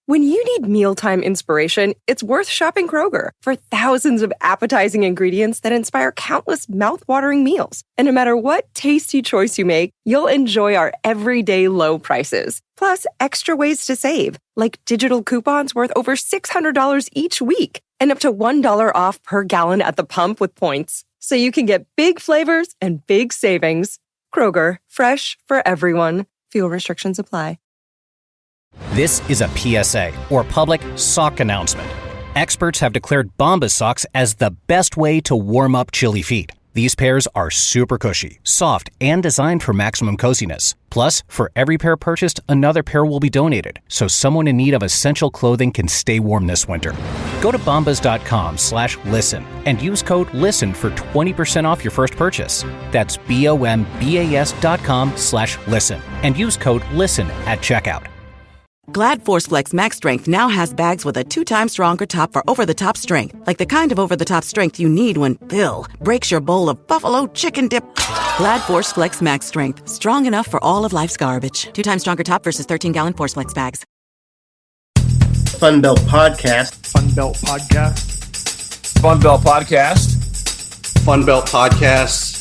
When you need mealtime inspiration, it's worth shopping Kroger for thousands of appetizing ingredients that inspire countless mouth-watering meals. And no matter what tasty choice you make, you'll enjoy our everyday low prices. Plus, extra ways to save, like digital coupons worth over $600 each week and up to $1 off per gallon at the pump with points. So you can get big flavors and big savings. Kroger, fresh for everyone. Fuel restrictions apply. This is a PSA, or public sock announcement. Experts have declared Bombas socks as the best way to warm up chilly feet. These pairs are super cushy, soft, and designed for maximum coziness. Plus, for every pair purchased, another pair will be donated, so someone in need of essential clothing can stay warm this winter. Go to bombas.com/listen and use code LISTEN for 20% off your first purchase. That's BOMBAS.com/listen and use code LISTEN at checkout. Glad Force Flex Max Strength now has bags with a 2 times stronger top for over-the-top strength. Like the kind of over-the-top strength you need when, Bill, breaks your bowl of buffalo chicken dip. Glad Force Flex Max Strength. Strong enough for all of life's garbage. 2 times stronger top versus 13-gallon Force Flex bags. Fun Belt Podcast. Fun Belt Podcast. Fun Belt Podcast. Fun Belt Podcast.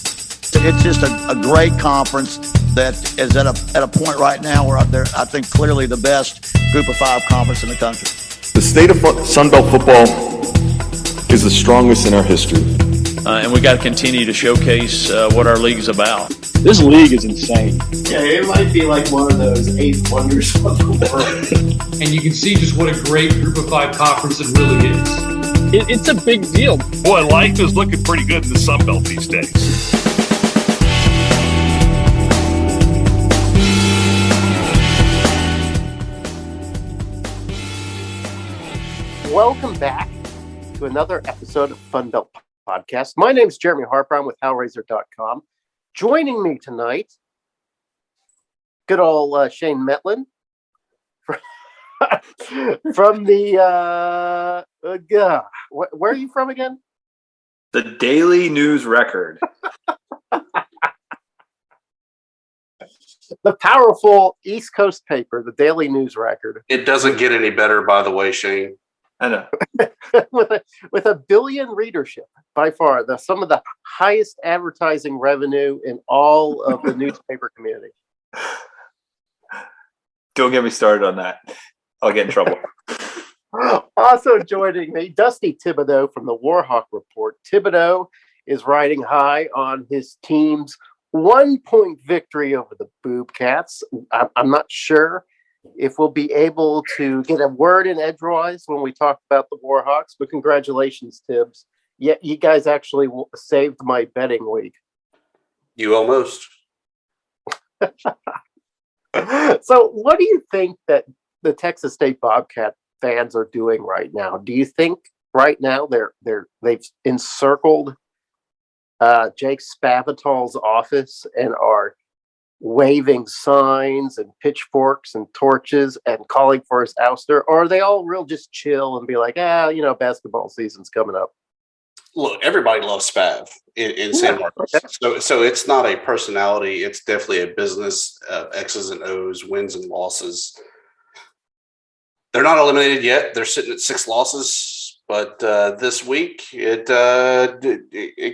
It's just a great conference that is at a point right now where they're, I think, clearly the best Group of 5 conference in the country. The state of Sunbelt football is the strongest in our history. And we got to continue to showcase what our league is about. This league is insane. Yeah, it might be like one of those 8 wonders of the world. And you can see just what a great Group of 5 conference it really is. It's a big deal. Boy, life is looking pretty good in the Sunbelt these days. Welcome back to another episode of Fun Belt Podcast. My name is Jeremy Harper. I'm with Hellraiser.com. Joining me tonight, good old Shane Mettlen from the where are you from again? The Daily News Record. The powerful East Coast paper, the Daily News Record. It doesn't get any better, by the way, Shane. I know. with a billion readership, by far, some of the highest advertising revenue in all of the newspaper community. Don't get me started on that. I'll get in trouble. Also joining me, Dusty Thibodeaux from the Warhawk Report. Thibodeaux is riding high on his team's 1-point victory over the Boobcats. I'm not sure if we'll be able to get a word in edgewise when we talk about the Warhawks, but congratulations, Tibbs. Yeah, you guys actually saved my betting week. You almost. So what do you think that the Texas State Bobcat fans are doing right now? Do you think right now they've encircled Jake Spavital's office and are waving signs and pitchforks and torches and calling for his ouster? Or are they all real just chill and be like, basketball season's coming up? Look, everybody loves Spav in San Marcos. Okay. So it's not a personality. It's definitely a business, X's and O's, wins and losses. They're not eliminated yet. They're sitting at 6 losses. But this week, it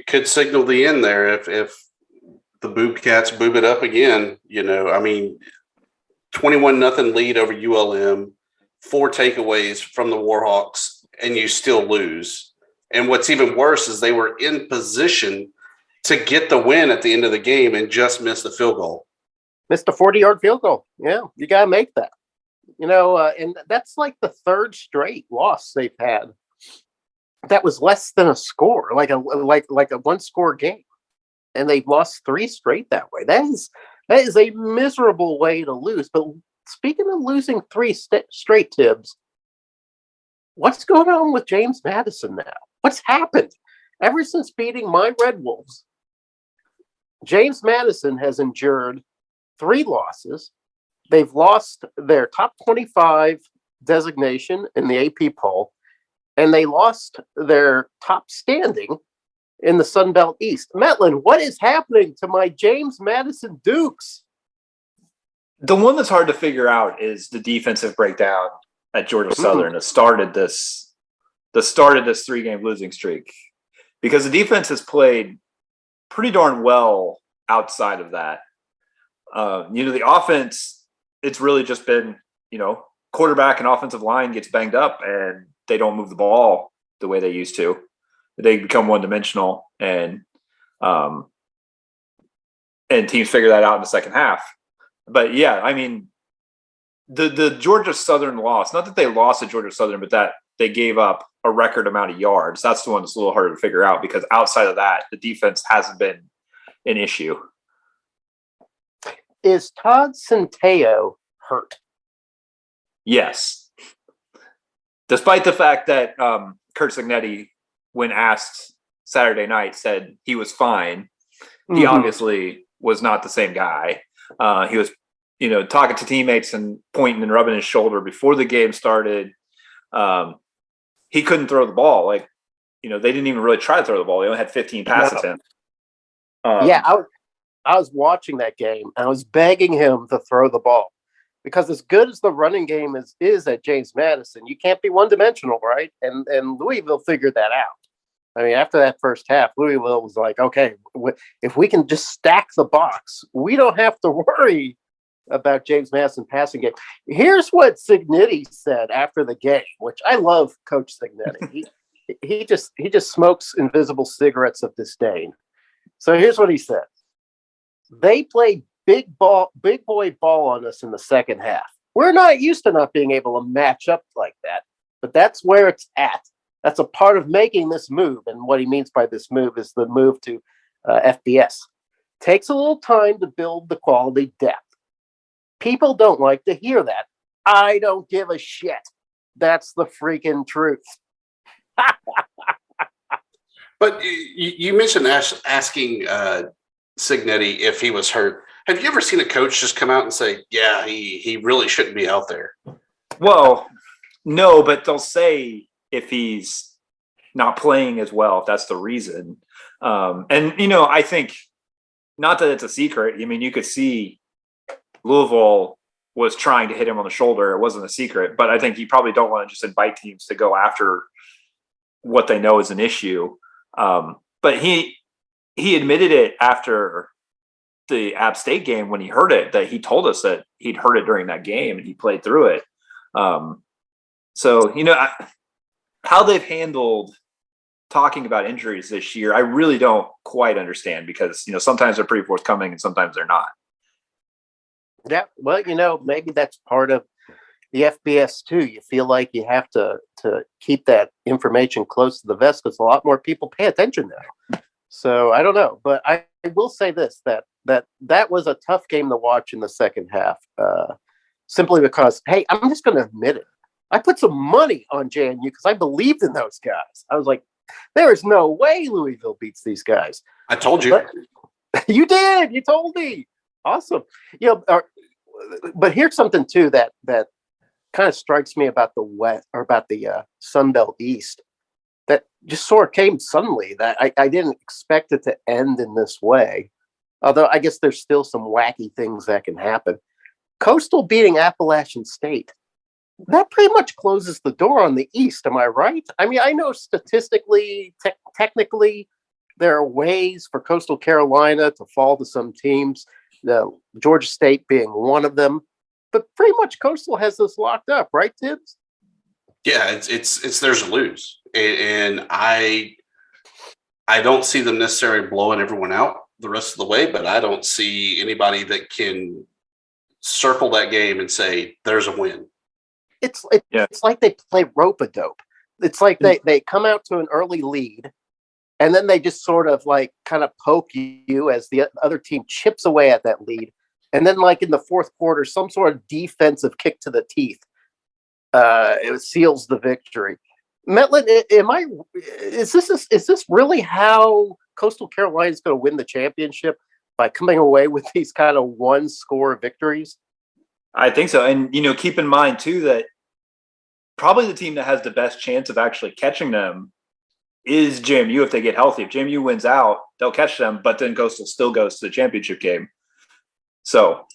could signal the end there if the Boobcats boob it up again. 21-0 lead over ULM, 4 takeaways from the Warhawks, and you still lose. And what's even worse is they were in position to get the win at the end of the game and just missed the field goal. Missed a 40-yard field goal. Yeah, you got to make that. And that's like the 3rd straight loss they've had. That was less than a score, like a 1-score game. And they've lost 3 straight that way. That is a miserable way to lose. But speaking of losing 3 straight, Tibbs, what's going on with James Madison now? What's happened? Ever since beating my Red Wolves, James Madison has endured 3 losses. They've lost their top 25 designation in the AP poll, and they lost their top standing in the Sun Belt East. Mettlen, what is happening to my James Madison Dukes? The one that's hard to figure out is the defensive breakdown at Georgia Southern that started this 3-game losing streak, because the defense has played pretty darn well outside of that. The offense, it's really just been, quarterback and offensive line gets banged up and they don't move the ball the way they used to. They become one-dimensional, and teams figure that out in the second half. But yeah, I mean, the Georgia Southern loss, not that they lost to Georgia Southern, but that they gave up a record amount of yards. That's the one that's a little harder to figure out, because outside of that, the defense hasn't been an issue. Is Todd Centeio hurt? Yes. Despite the fact that Kurt Cignetti, when asked Saturday night, said he was fine, he obviously was not the same guy. He was, talking to teammates and pointing and rubbing his shoulder before the game started. He couldn't throw the ball. They didn't even really try to throw the ball. They only had 15 pass attempts. I was watching that game, and I was begging him to throw the ball, because as good as the running game is at James Madison, you can't be one-dimensional, right? And Louisville figured that out. I mean, after that first half, Louisville was like, okay, if we can just stack the box, we don't have to worry about James Madison passing game. Here's what Cignetti said after the game, which I love Coach Cignetti. he just smokes invisible cigarettes of disdain. So here's what he said. They played big boy ball on us in the second half. We're not used to not being able to match up like that, but that's where it's at. That's a part of making this move. And what he means by this move is the move to FBS. Takes a little time to build the quality depth. People don't like to hear that. I don't give a shit. That's the freaking truth. But you mentioned asking Cignetti if he was hurt. Have you ever seen a coach just come out and say, yeah, he really shouldn't be out there? Well, no, but they'll say if he's not playing as well, if that's the reason. I think, not that it's a secret. I mean, you could see Louisville was trying to hit him on the shoulder. It wasn't a secret, but I think you probably don't want to just invite teams to go after what they know is an issue. But he admitted it after the App State game when he heard it, that he told us that he'd heard it during that game and he played through it. How they've handled talking about injuries this year, I really don't quite understand, because, sometimes they're pretty forthcoming and sometimes they're not. Yeah, well, maybe that's part of the FBS too. You feel like you have to keep that information close to the vest, because a lot more people pay attention now. So I don't know, but I will say this, that was a tough game to watch in the second half, simply because, hey, I'm just going to admit it. I put some money on JNU because I believed in those guys. I was like, there is no way Louisville beats these guys. I told you. You did. You told me. Awesome. But here's something too that kind of strikes me about the West, or about the Sun Belt East, that just sort of came suddenly, that I didn't expect it to end in this way. Although I guess there's still some wacky things that can happen. Coastal beating Appalachian State, that pretty much closes the door on the East. Am I right? I mean, I know statistically, technically, there are ways for Coastal Carolina to fall to some teams, Georgia State being one of them. But pretty much Coastal has this locked up, right, Tibbs? Yeah, it's theirs to lose, and I don't see them necessarily blowing everyone out the rest of the way, but I don't see anybody that can circle that game and say there's a win. It's like they play rope-a-dope. It's like they come out to an early lead, and then they just sort of like kind of poke you as the other team chips away at that lead. And then, like in the fourth quarter, some sort of defensive kick to the teeth, it seals the victory. Mettlen, is this really how Coastal Carolina is going to win the championship, by coming away with these kind of one-score victories? I think so. And, keep in mind, too, that probably the team that has the best chance of actually catching them is JMU if they get healthy. If JMU wins out, they'll catch them, but then Coastal still goes to the championship game. So,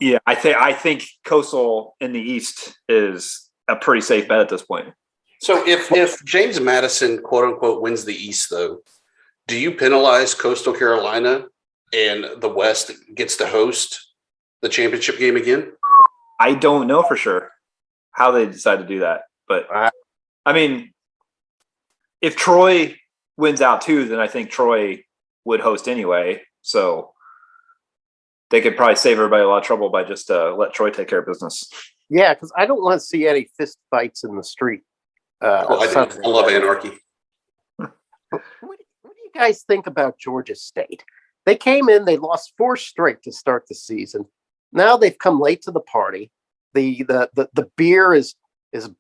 yeah, I think Coastal in the East is a pretty safe bet at this point. So if James Madison, quote unquote, wins the East, though, do you penalize Coastal Carolina and the West gets to host the championship game again? I don't know for sure how they decide to do that. But, I mean, if Troy wins out too, then I think Troy would host anyway. So they could probably save everybody a lot of trouble by just let Troy take care of business. Yeah, because I don't want to see any fist fights in the street. I love anarchy. What do you guys think about Georgia State? They came in, they lost 4 straight to start the season. Now they've come late to the party. The beer is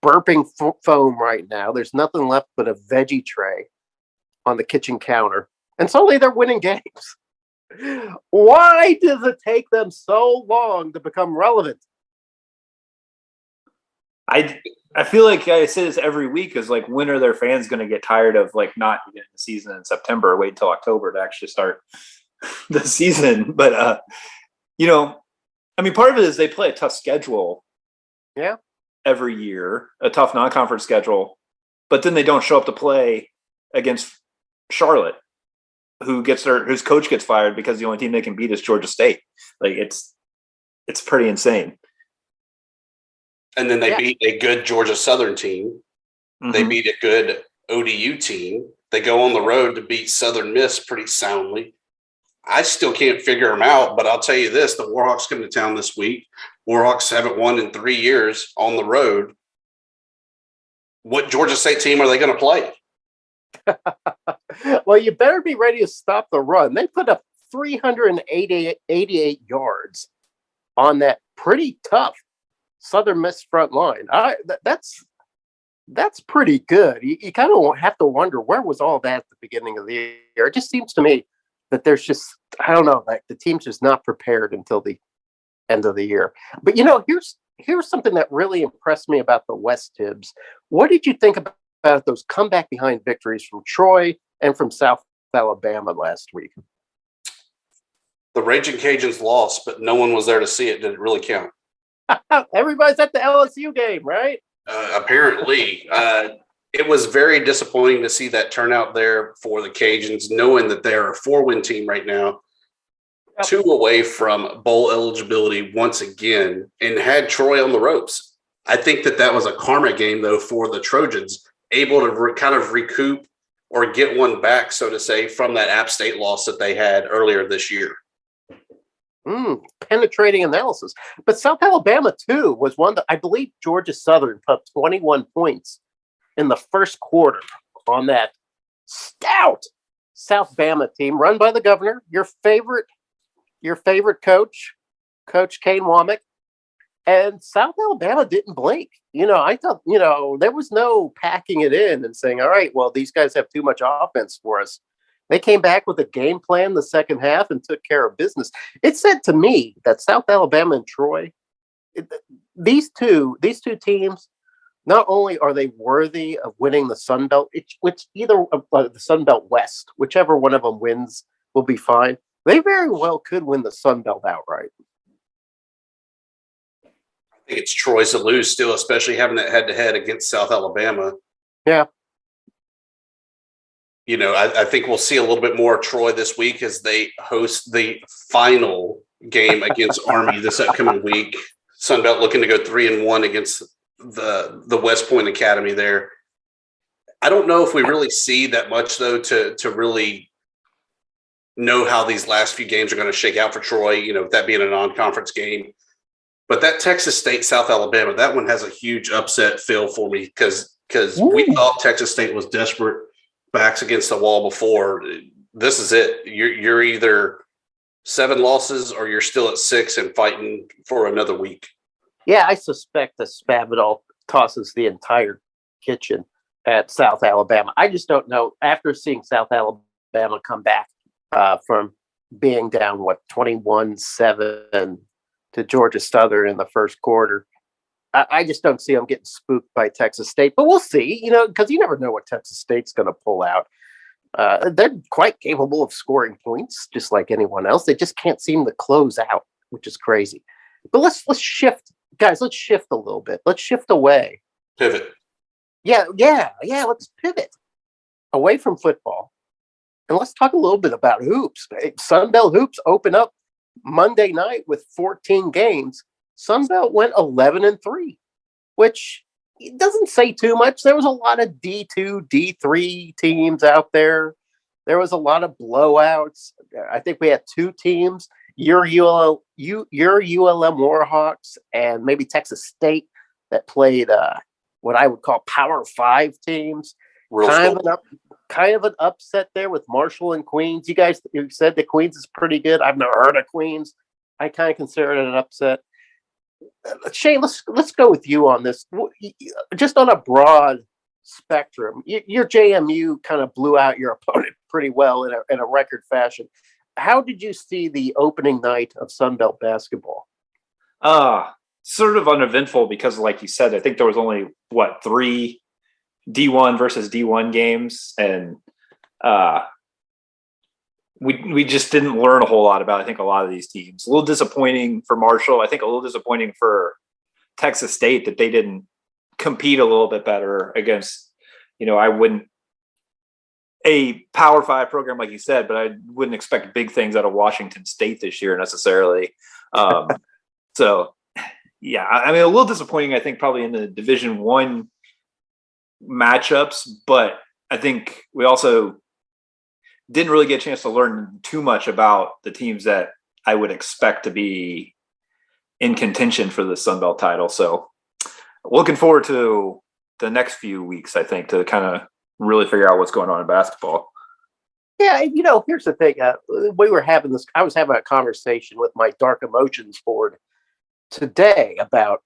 burping foam right now. There's nothing left but a veggie tray on the kitchen counter. And suddenly they're winning games. Why does it take them so long to become relevant? I feel like I say this every week is like, when are their fans going to get tired of like not getting the season in September, wait until October to actually start the season? But, you know, I mean, part of it is they play a tough schedule. Yeah. Every year, a tough non-conference schedule, but then they don't show up to play against Charlotte, whose coach gets fired because the only team they can beat is Georgia State. Like it's pretty insane. And then they beat a good Georgia Southern team. Mm-hmm. They beat a good ODU team. They go on the road to beat Southern Miss pretty soundly. I still can't figure them out, but I'll tell you this, the Warhawks come to town this week. Warhawks haven't won in 3 years on the road. What Georgia State team are they going to play? Well, you better be ready to stop the run. They put up 388 yards on that pretty tough Southern Miss front line. That's pretty good. You kind of have to wonder, where was all that at the beginning of the year? It just seems to me that there's just, I don't know, like the team's just not prepared until the end of the year. But, you know, here's something that really impressed me about the West, Tibbs. What did you think about those comeback behind victories from Troy and from South Alabama last week? The Raging Cajuns lost, but no one was there to see it. Did it really count? Everybody's at the LSU game, right? Apparently. It was very disappointing to see that turnout there for the Cajuns, knowing that they're a 4-win team right now, 2 away from bowl eligibility once again, and had Troy on the ropes. I think that was a karma game, though, for the Trojans, able to kind of recoup or get one back, so to say, from that App State loss that they had earlier this year. Penetrating analysis. But South Alabama, too, was one that I believe Georgia Southern put up 21 points in the first quarter on that stout South Bama team run by the governor, your favorite coach, Coach Kane Womack. And South Alabama didn't blink. You know, I thought, you know, there was no packing it in and saying, all right, well, these guys have too much offense for us. They came back with a game plan the second half and took care of business. It said to me that South Alabama and Troy, these two teams, not only are they worthy of winning the Sun Belt, which either the Sun Belt West, whichever one of them wins will be fine. They very well could win the Sun Belt outright. I think it's Troy's to lose still, especially having that head-to-head against South Alabama. Yeah. You know, I think we'll see a little bit more of Troy this week as they host the final game against Army this upcoming week. Sun Belt looking to go 3-1 against the West Point Academy there. I don't know if we really see that much, though, to really know how these last few games are going to shake out for Troy, you know, that being a non-conference game. But that Texas State, South Alabama, that one has a huge upset feel for me because we thought Texas State was desperate, backs against the wall before. This is it. You're either 7 losses or you're still at 6 and fighting for another week. Yeah, I suspect that Spavital tosses the entire kitchen at South Alabama. I just don't know. After seeing South Alabama come back from being down, 21-7 to Georgia Southern in the first quarter, I just don't see them getting spooked by Texas State. But we'll see, you know, because you never know what Texas State's going to pull out. They're quite capable of scoring points, just like anyone else. They just can't seem to close out, which is crazy. But let's shift, guys. Let's shift a little bit. Let's shift away Pivot. Yeah. Let's pivot away from football. And let's talk a little bit about hoops. Sunbelt hoops open up Monday night with 14 games. Sunbelt went 11-3, which it doesn't say too much. There was a lot of D2, D3 teams out there. There was a lot of blowouts. I think we had two teams, your ULM Warhawks and maybe Texas State, that played what I would call Power 5 teams. Kind of an upset there with Marshall and Queens. You said that Queens is pretty good. I've never heard of Queens. I kind of consider it an upset. Shane, let's go with you on this. Just on a broad spectrum, your JMU kind of blew out your opponent pretty well in a record fashion. How did you see the opening night of Sunbelt basketball? Sort of uneventful because, like you said, I think there was only 3 D1 versus D1 games, and we just didn't learn a whole lot about, I think, a lot of these teams. A little disappointing for Marshall. I think a little disappointing for Texas State that they didn't compete a little bit better against, I wouldn't, a Power 5 program, like you said, but I wouldn't expect big things out of Washington State this year necessarily. So, yeah, I mean, a little disappointing, I think, probably in the Division I matchups, but I think we also didn't really get a chance to learn too much about the teams that I would expect to be in contention for the Sun Belt title. So looking forward to the next few weeks, I think, to kind of really figure out what's going on in basketball. Yeah, here's the thing. I was having a conversation with my Dark Emotions board today about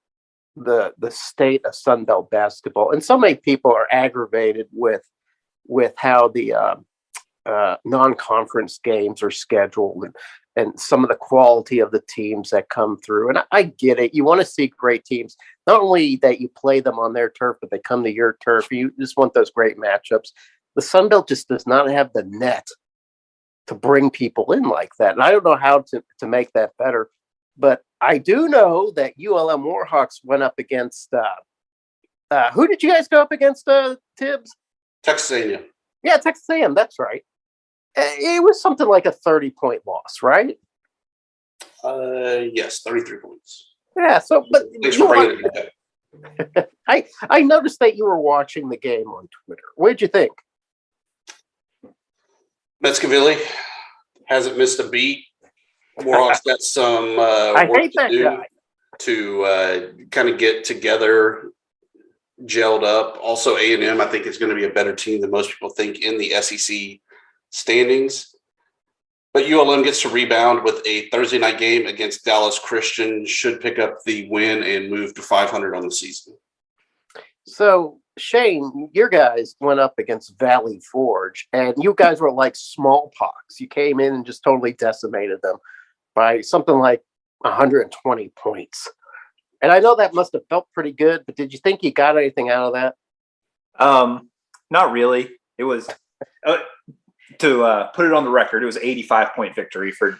the state of Sunbelt basketball, and so many people are aggravated with how the non-conference games are scheduled and some of the quality of the teams that come through. And I get it. You want to see great teams, not only that you play them on their turf, but they come to your turf. You just want those great matchups. The Sunbelt just does not have the net to bring people in like that. And I don't know how to make that better. But I do know that ULM Warhawks went up against who did you guys go up against, Tibbs? Texas A&M. Yeah, Texas A&M. That's right. It was something like a 30-point loss, right? Yes, 33 points. Yeah. So, but thanks for bringing it back. I noticed that you were watching the game on Twitter. What did you think? Metzkavili hasn't missed a beat. Warhawks got some work to do to kind of get together, gelled up. Also, A&M, I think, is going to be a better team than most people think in the SEC standings. But ULM gets to rebound with a Thursday night game against Dallas Christian, should pick up the win and move to 500 on the season. So, Shane, your guys went up against Valley Forge, and you guys were like smallpox. You came in and just totally decimated them by something like 120 points. And I know that must have felt pretty good, but did you think you got anything out of that? Not really. It was, to put it on the record, it was 85-point victory for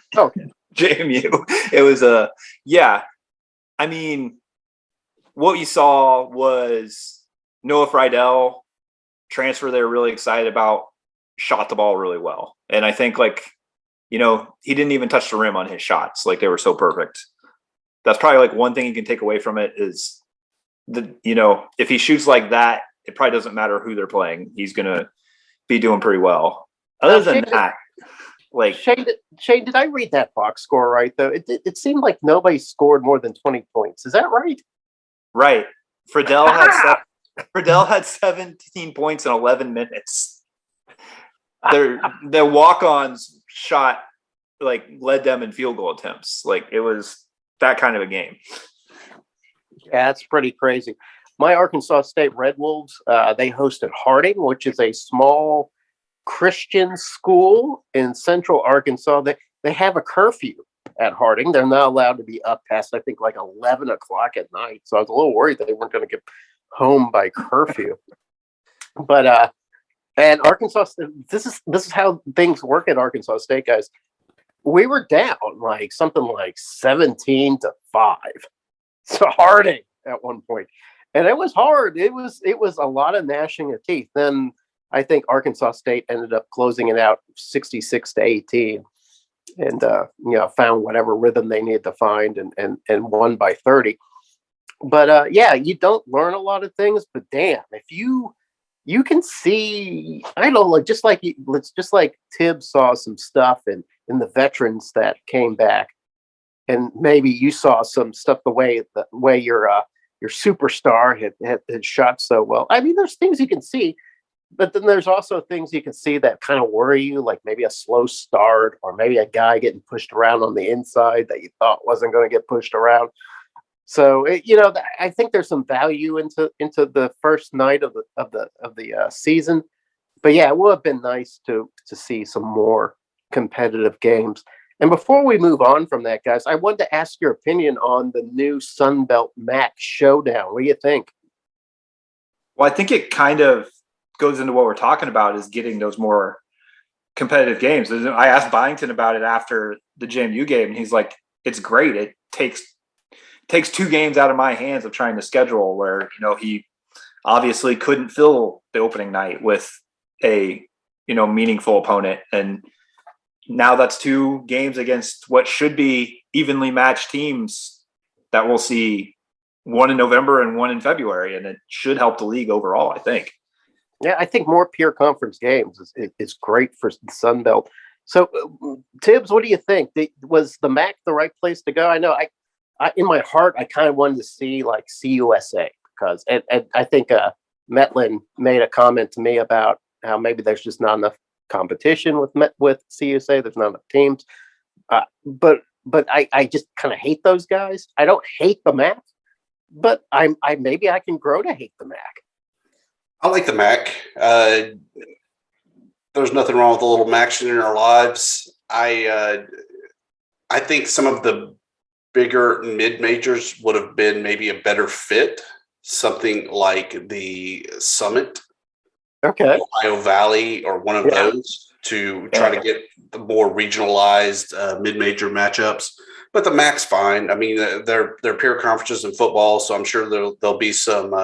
JMU. It was I mean, what you saw was Noah Friedel transfer they were really excited about, shot the ball really well. And I think, he didn't even touch the rim on his shots. Like, they were so perfect. That's probably one thing you can take away from it is if he shoots like that, it probably doesn't matter who they're playing. He's going to be doing pretty well. Other than that, Shane, did I read that box score right, though? It seemed like nobody scored more than 20 points. Is that right? Right. Friedel had 17 points in 11 minutes. The walk-ons shot led them in field goal attempts. It was that kind of a game. Yeah, that's pretty crazy. My Arkansas State Red Wolves, they hosted Harding, which is a small Christian school in central Arkansas. They have a curfew at Harding. They're not allowed to be up past, I think, 11 o'clock at night. So I was a little worried that they weren't going to get home by curfew. But and Arkansas, this is how things work at Arkansas State, guys. We were down something like 17-5 to Harding at one point. And it was hard. It was a lot of gnashing of teeth. Then I think Arkansas State ended up closing it out 66-18, and found whatever rhythm they needed to find, and won by 30. But you don't learn a lot of things. But damn, if you can see, I don't know, just like Tibbs saw some stuff in the veterans that came back, and maybe you saw some stuff the way your superstar had shot so well. I mean, there's things you can see, but then there's also things you can see that kind of worry you, like maybe a slow start, or maybe a guy getting pushed around on the inside that you thought wasn't going to get pushed around. So I think there's some value into the first night of the season, but yeah, it would have been nice to see some more competitive games. And before we move on from that, guys, I wanted to ask your opinion on the new Sun Belt MAC showdown. What do you think? Well, I think it kind of goes into what we're talking about, is getting those more competitive games. I asked Byington about it after the JMU game, and he's like, it's great. It takes 2 games out of my hands of trying to schedule, where, he obviously couldn't fill the opening night with a, meaningful opponent. And now that's 2 games against what should be evenly matched teams that we'll see, one in November and one in February. And it should help the league overall, I think. Yeah, I think more peer conference games is great for the Sun Belt. So, Tibbs, what do you think? Was the MAC the right place to go? I know I in my heart, I kind of wanted to see like CUSA, because I think Mettlen made a comment to me about how maybe there's just not enough competition with CUSA. There's not enough teams. But I just kind of hate those guys. I don't hate the MAC, but maybe I can grow to hate the MAC. I like the MAC. There's nothing wrong with the little MACs in our lives. I think some of the bigger mid-majors would have been maybe a better fit. Something like the Summit, Ohio Valley, or one of those, to try to get the more regionalized mid-major matchups. But the MAC's fine. I mean, they're peer conferences in football, so I'm sure there'll be some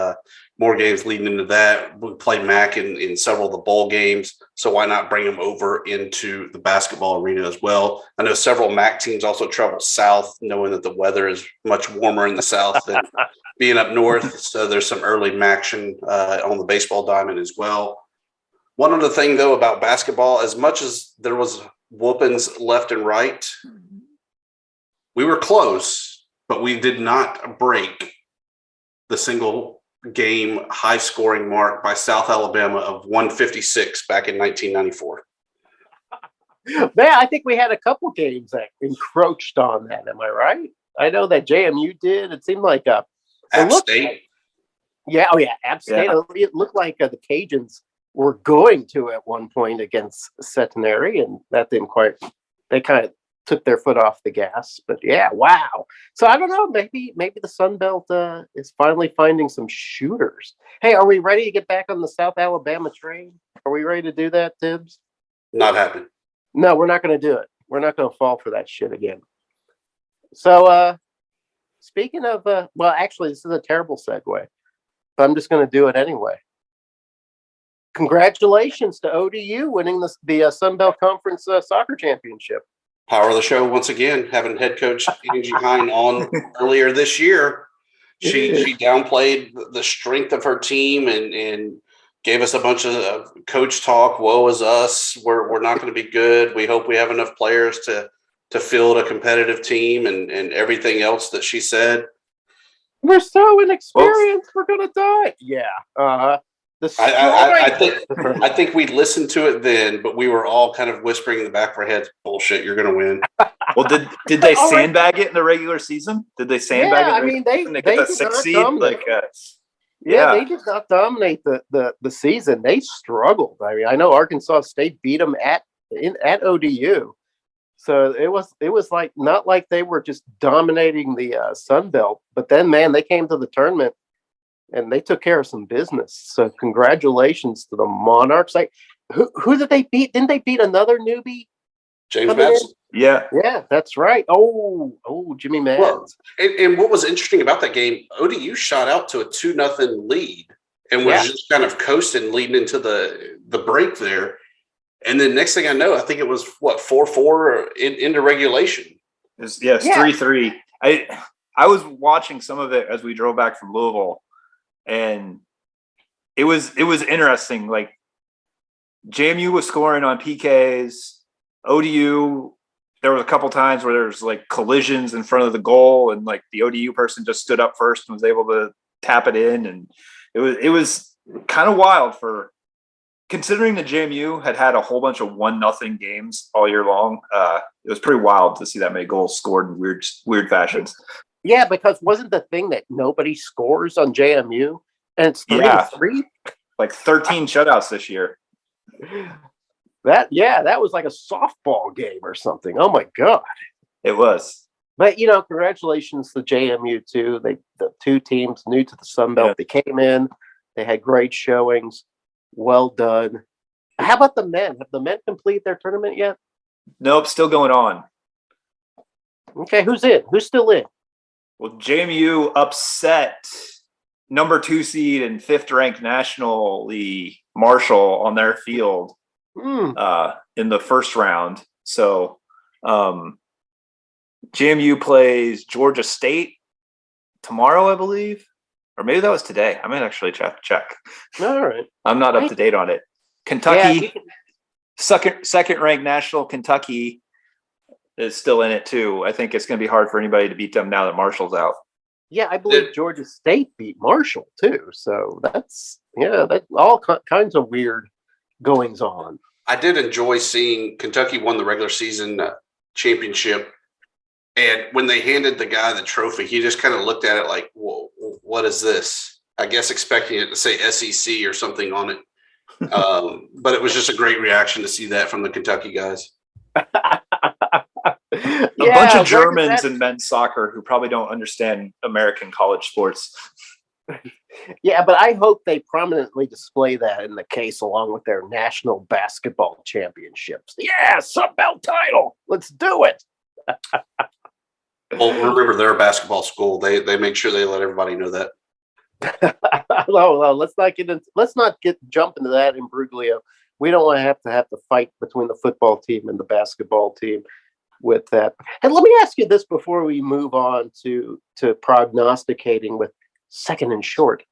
more games leading into that. We play MAC in several of the bowl games, so why not bring them over into the basketball arena as well? I know several MAC teams also travel south, knowing that the weather is much warmer in the south than being up north. So there's some early MACtion on the baseball diamond as well. One other thing, though, about basketball, as much as there was whoopings left and right, we were close, but we did not break the single game high scoring mark by South Alabama of 156 back in 1994. Man, I think we had a couple games that encroached on that. Am I right? I know that JMU did. It seemed like App State. App State. Yeah. It looked like the Cajuns were going to at one point against Centenary, and that didn't quite. They kind of took their foot off the gas. But yeah, wow. So I don't know. Maybe the Sun Belt is finally finding some shooters. Hey, are we ready to get back on the South Alabama train? Are we ready to do that, Tibbs? Not happening. No, we're not going to do it. We're not going to fall for that shit again. So, speaking of, actually, this is a terrible segue, but I'm just going to do it anyway. Congratulations to ODU winning the Sun Belt Conference soccer championship. Power of the show once again, having head coach Angie Hine on earlier this year. She downplayed the strength of her team and gave us a bunch of coach talk. Woe is us. We're not going to be good. We hope we have enough players to field a competitive team and everything else that she said. We're so inexperienced. We're going to die. Yeah. I think we listened to it then, but we were all kind of whispering in the back of our heads, bullshit, you're going to win. Well, did they sandbag it in the regular season? Did they sandbag it? I mean, they get that 6 seed. They did not dominate the season. They struggled. I mean, I know Arkansas State beat them at ODU. So it was like not like they were just dominating the Sun Belt, but then man, they came to the tournament and they took care of some business. So congratulations to the Monarchs. Like, who did they beat? Didn't they beat another newbie James Madison. Yeah. Yeah, that's right. Oh, Jimmy Madden. Well, and what was interesting about that game, ODU shot out to a 2-0 lead and was just kind of coasting leading into the break there. And then next thing I know, I think it was 4-4 into regulation. It's 3-3. I was watching some of it as we drove back from Louisville, and it was interesting. Like JMU was scoring on PKs. ODU, there was a couple times where there's like collisions in front of the goal, and like the ODU person just stood up first and was able to tap it in, and it was kind of wild for considering that JMU had a whole bunch of 1-0 games all year long. It was pretty wild to see that many goals scored in weird fashions. Yeah, because wasn't the thing that nobody scores on JMU, and it's 3-3? Like 13 shutouts this year. That was like a softball game or something. Oh my God. It was. But congratulations to JMU too. The two teams new to the Sun Belt. They came in, they had great showings. Well done. How about the men? Have the men completed their tournament yet? Nope, still going on. Okay, who's in? Who's still in? Well, JMU upset number 2 seed and 5th ranked nationally Marshall on their field in the first round. So JMU plays Georgia State tomorrow, I believe. Or maybe that was today. I might actually check. All right. I'm not up to date on it. Kentucky, second ranked national Kentucky is still in it too. I think it's going to be hard for anybody to beat them now that Marshall's out. Yeah, I believe Georgia State beat Marshall too. So that's all kinds of weird goings on. I did enjoy seeing Kentucky won the regular season championship. And when they handed the guy the trophy, he just kind of looked at it like, whoa, what is this? I guess expecting it to say SEC or something on it. But it was just a great reaction to see that from the Kentucky guys. A bunch of Germans in men's soccer who probably don't understand American college sports. Yeah, but I hope they prominently display that in the case along with their national basketball championships. Yeah, Sun Belt title. Let's do it. Well, remember, they're a basketball school. They make sure they let everybody know that. No, let's not jump into that imbroglio. We don't want to have to fight between the football team and the basketball team with that. And let me ask you this before we move on to prognosticating with second and short.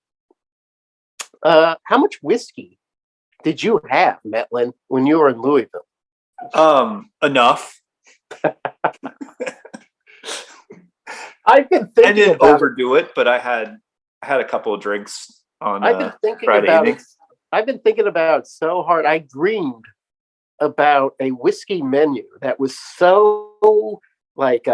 How much whiskey did you have, Mettlen, when you were in Louisville? Enough. I've been thinking I didn't overdo it, but I had a couple of drinks on Friday evening. I've been thinking about it so hard. I dreamed about a whiskey menu that was so it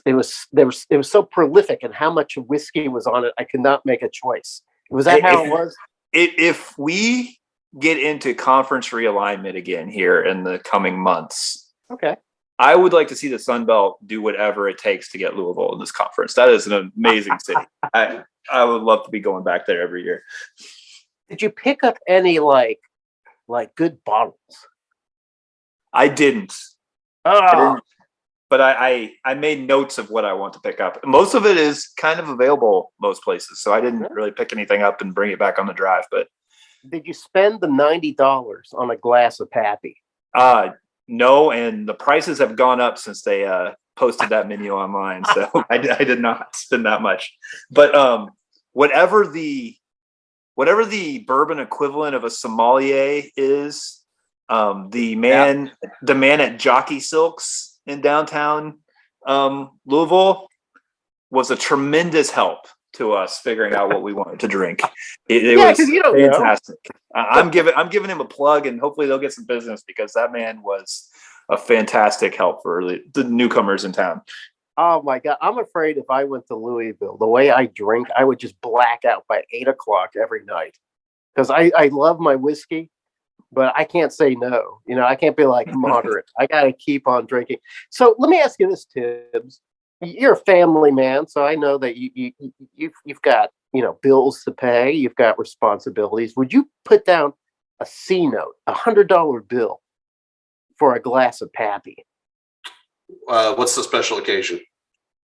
was so prolific and how much whiskey was on it. I could not make a choice. Was that how it was? If we get into conference realignment again here in the coming months, okay, I would like to see the Sun Belt do whatever it takes to get Louisville in this conference. That is an amazing city. I would love to be going back there every year. Did you pick up any like good bottles? I didn't. But I made notes of what I want to pick up. Most of it is kind of available most places, so I didn't really pick anything up and bring it back on the drive. But did you spend the $90 on a glass of Pappy? No, and the prices have gone up since they posted that menu online, so I did not spend that much. But whatever the bourbon equivalent of a sommelier is, the man at Jockey Silks in downtown Louisville was a tremendous help to us figuring out what we wanted to drink. It was fantastic. I'm giving him a plug, and hopefully they'll get some business because that man was a fantastic help for the newcomers in town. Oh my God. I'm afraid if I went to Louisville, the way I drink, I would just black out by 8:00 every night because I love my whiskey, but I can't say no. I can't be like moderate. I got to keep on drinking. So let me ask you this, Tibbs. You're a family man, so I know that you've got bills to pay. You've got responsibilities. Would you put down a C note, $100 bill for a glass of Pappy. What's the special occasion?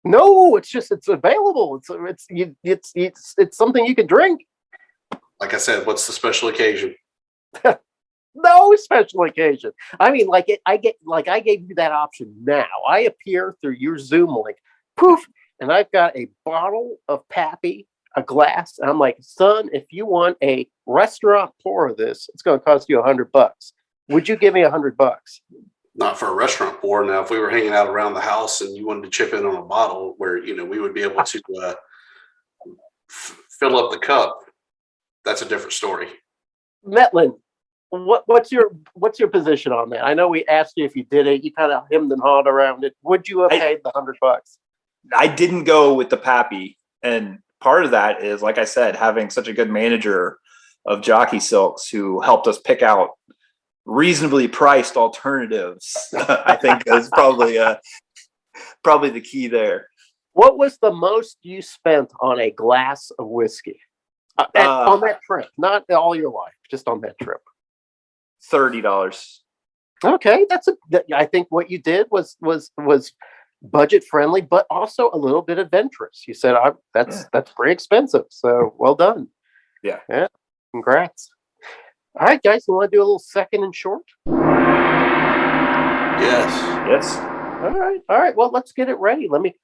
No, it's available. It's something you can drink. Like I said, what's the special occasion? No special occasion. I mean, I gave you that option now. I appear through your Zoom link, poof, and I've got a bottle of Pappy, a glass, and I'm like, son, if you want a restaurant pour of this, it's going to cost you $100. Would you give me $100? Not for a restaurant pour. Now, if we were hanging out around the house and you wanted to chip in on a bottle, where we would be able to fill up the cup, that's a different story. Mettlen, what's your position on that? I know we asked you if you did it. You kind of hemmed and hawed around it. Would you have paid the $100? I didn't go with the Pappy, and part of that is, like I said, having such a good manager of Jockey Silks who helped us pick out reasonably priced alternatives. I think is probably the key there. What was the most you spent on a glass of whiskey on that trip? Not all your life, just on that trip. $30. Okay, I think what you did was budget friendly, but also a little bit adventurous. You said that's pretty expensive, so well done. Yeah, congrats. All right, guys, you want to do a little second and short? Yes. All right. Well, let's get it ready. Let me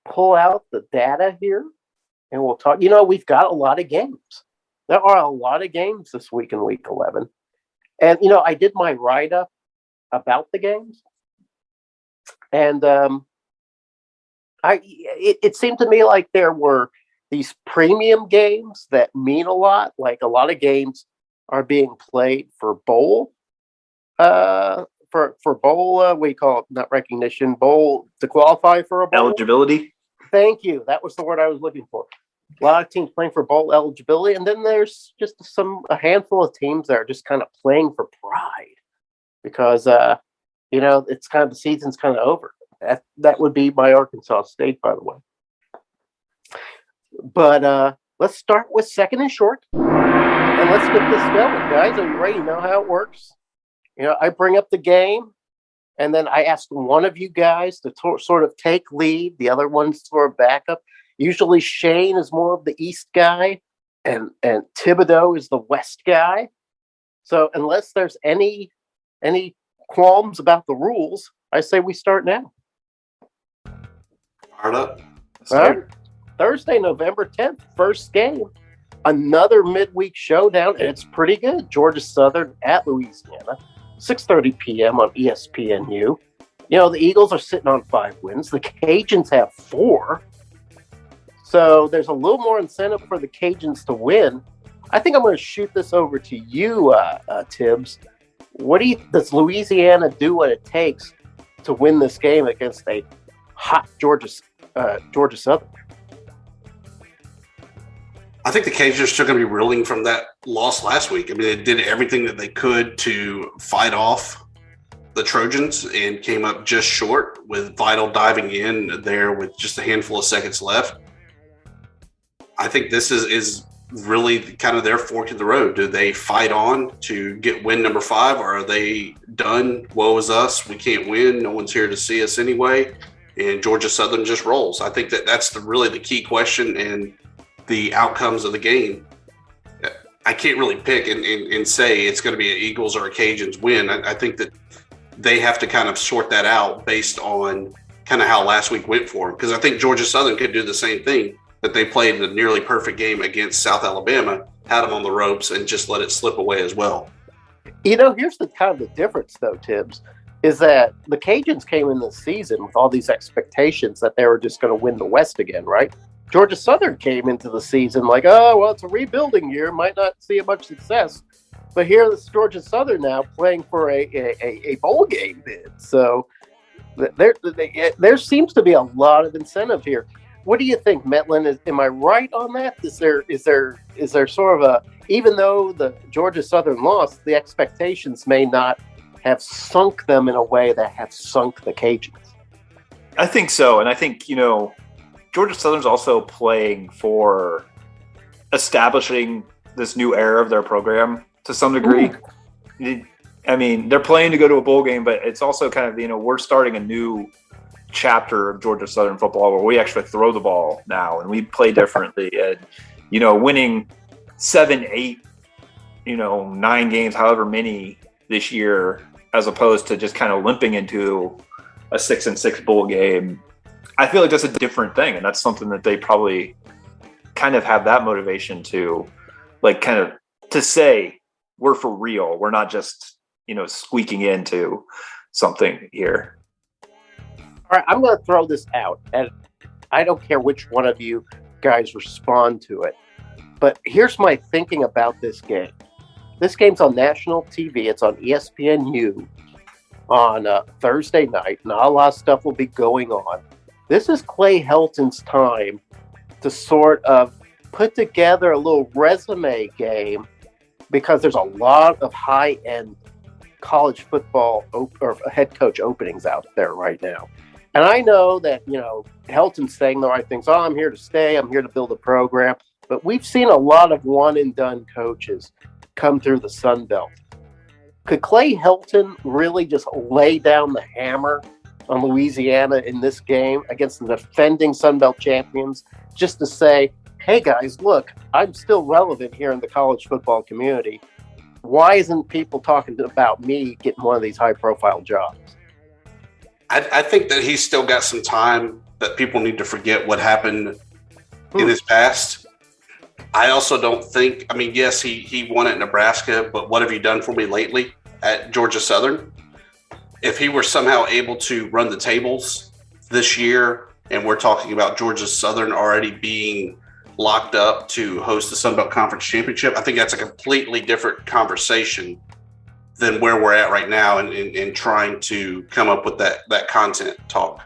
pull out the data here, and we'll talk. We've got a lot of games. There are a lot of games this week in Week 11. And, I did my write-up about the games. And it seemed to me like there were these premium games that mean a lot. Like a lot of games are being played for bowl, for bowl, we call it not recognition, bowl, to qualify for a bowl. Eligibility. Thank you. That was the word I was looking for. A lot of teams playing for bowl eligibility, and then there's just a handful of teams that are just kind of playing for pride because it's kind of the season's kind of over. That would be my Arkansas State, by the way. But let's start with second and short, and let's get this going, guys. Are you ready? You know how it works. I bring up the game, and then I ask one of you guys to sort of take lead. The other one's sort of backup. Usually Shane is more of the East guy, and Thibodeaux is the West guy. So unless there's any qualms about the rules, I say we start now. Fired up. Right. Thursday, November 10th, first game. Another midweek showdown, and it's pretty good. Georgia Southern at Louisiana, 6:30 p.m. on ESPNU. The Eagles are sitting on 5 wins. The Cajuns have 4. So there's a little more incentive for the Cajuns to win. I think I'm going to shoot this over to you, Tibbs. Does Louisiana do what it takes to win this game against a hot Georgia Southern? I think the Cajuns are still going to be reeling from that loss last week. I mean, they did everything that they could to fight off the Trojans and came up just short, with Vital diving in there with just a handful of seconds left. I think this is really kind of their fork in the road. Do they fight on to get win number 5, or are they done? Woe is us. We can't win. No one's here to see us anyway. And Georgia Southern just rolls. I think that's really the key question and the outcomes of the game. I can't really pick and say it's going to be an Eagles or a Cajuns win. I think that they have to kind of sort that out based on kind of how last week went for them. Because I think Georgia Southern could do the same thing, that they played a nearly perfect game against South Alabama, had them on the ropes, and just let it slip away as well. Here's the kind of the difference, though, Tibbs, is that the Cajuns came in this season with all these expectations that they were just going to win the West again, right? Georgia Southern came into the season like, oh, well, it's a rebuilding year, might not see much success. But here is Georgia Southern now playing for a bowl game bid. So there seems to be a lot of incentive here. What do you think, Mettlen? Am I right on that? Is there sort of a, even though the Georgia Southern lost, the expectations may not have sunk them in a way that have sunk the Cajuns? I think so. And I think, Georgia Southern's also playing for establishing this new era of their program to some degree. I mean, they're playing to go to a bowl game, but it's also kind of, we're starting a new chapter of Georgia Southern football where we actually throw the ball now and we play differently. And, winning 7, 8, 9 games, however many this year, as opposed to just kind of limping into a 6-6 bowl game. I feel like that's a different thing. And that's something that they probably kind of have that motivation to, like, kind of to say, we're for real. We're not just, squeaking into something here. All right, I'm going to throw this out, and I don't care which one of you guys respond to it. But here's my thinking about this game. This game's on national TV. It's on ESPNU on Thursday night, and a lot of stuff will be going on. This is Clay Helton's time to sort of put together a little resume game, because there's a lot of high-end college football or head coach openings out there right now. And I know that, Helton's saying the right things. Oh, I'm here to stay. I'm here to build a program. But we've seen a lot of one-and-done coaches come through the Sun Belt. Could Clay Helton really just lay down the hammer on Louisiana in this game against the defending Sun Belt champions, just to say, hey, guys, look, I'm still relevant here in the college football community. Why isn't people talking about me getting one of these high-profile jobs? I think that he's still got some time, that people need to forget what happened in his past. I also don't think, yes, he won at Nebraska, but what have you done for me lately at Georgia Southern? If he were somehow able to run the tables this year, and we're talking about Georgia Southern already being locked up to host the Sun Belt Conference Championship, I think that's a completely different conversation than where we're at right now and trying to come up with that content talk.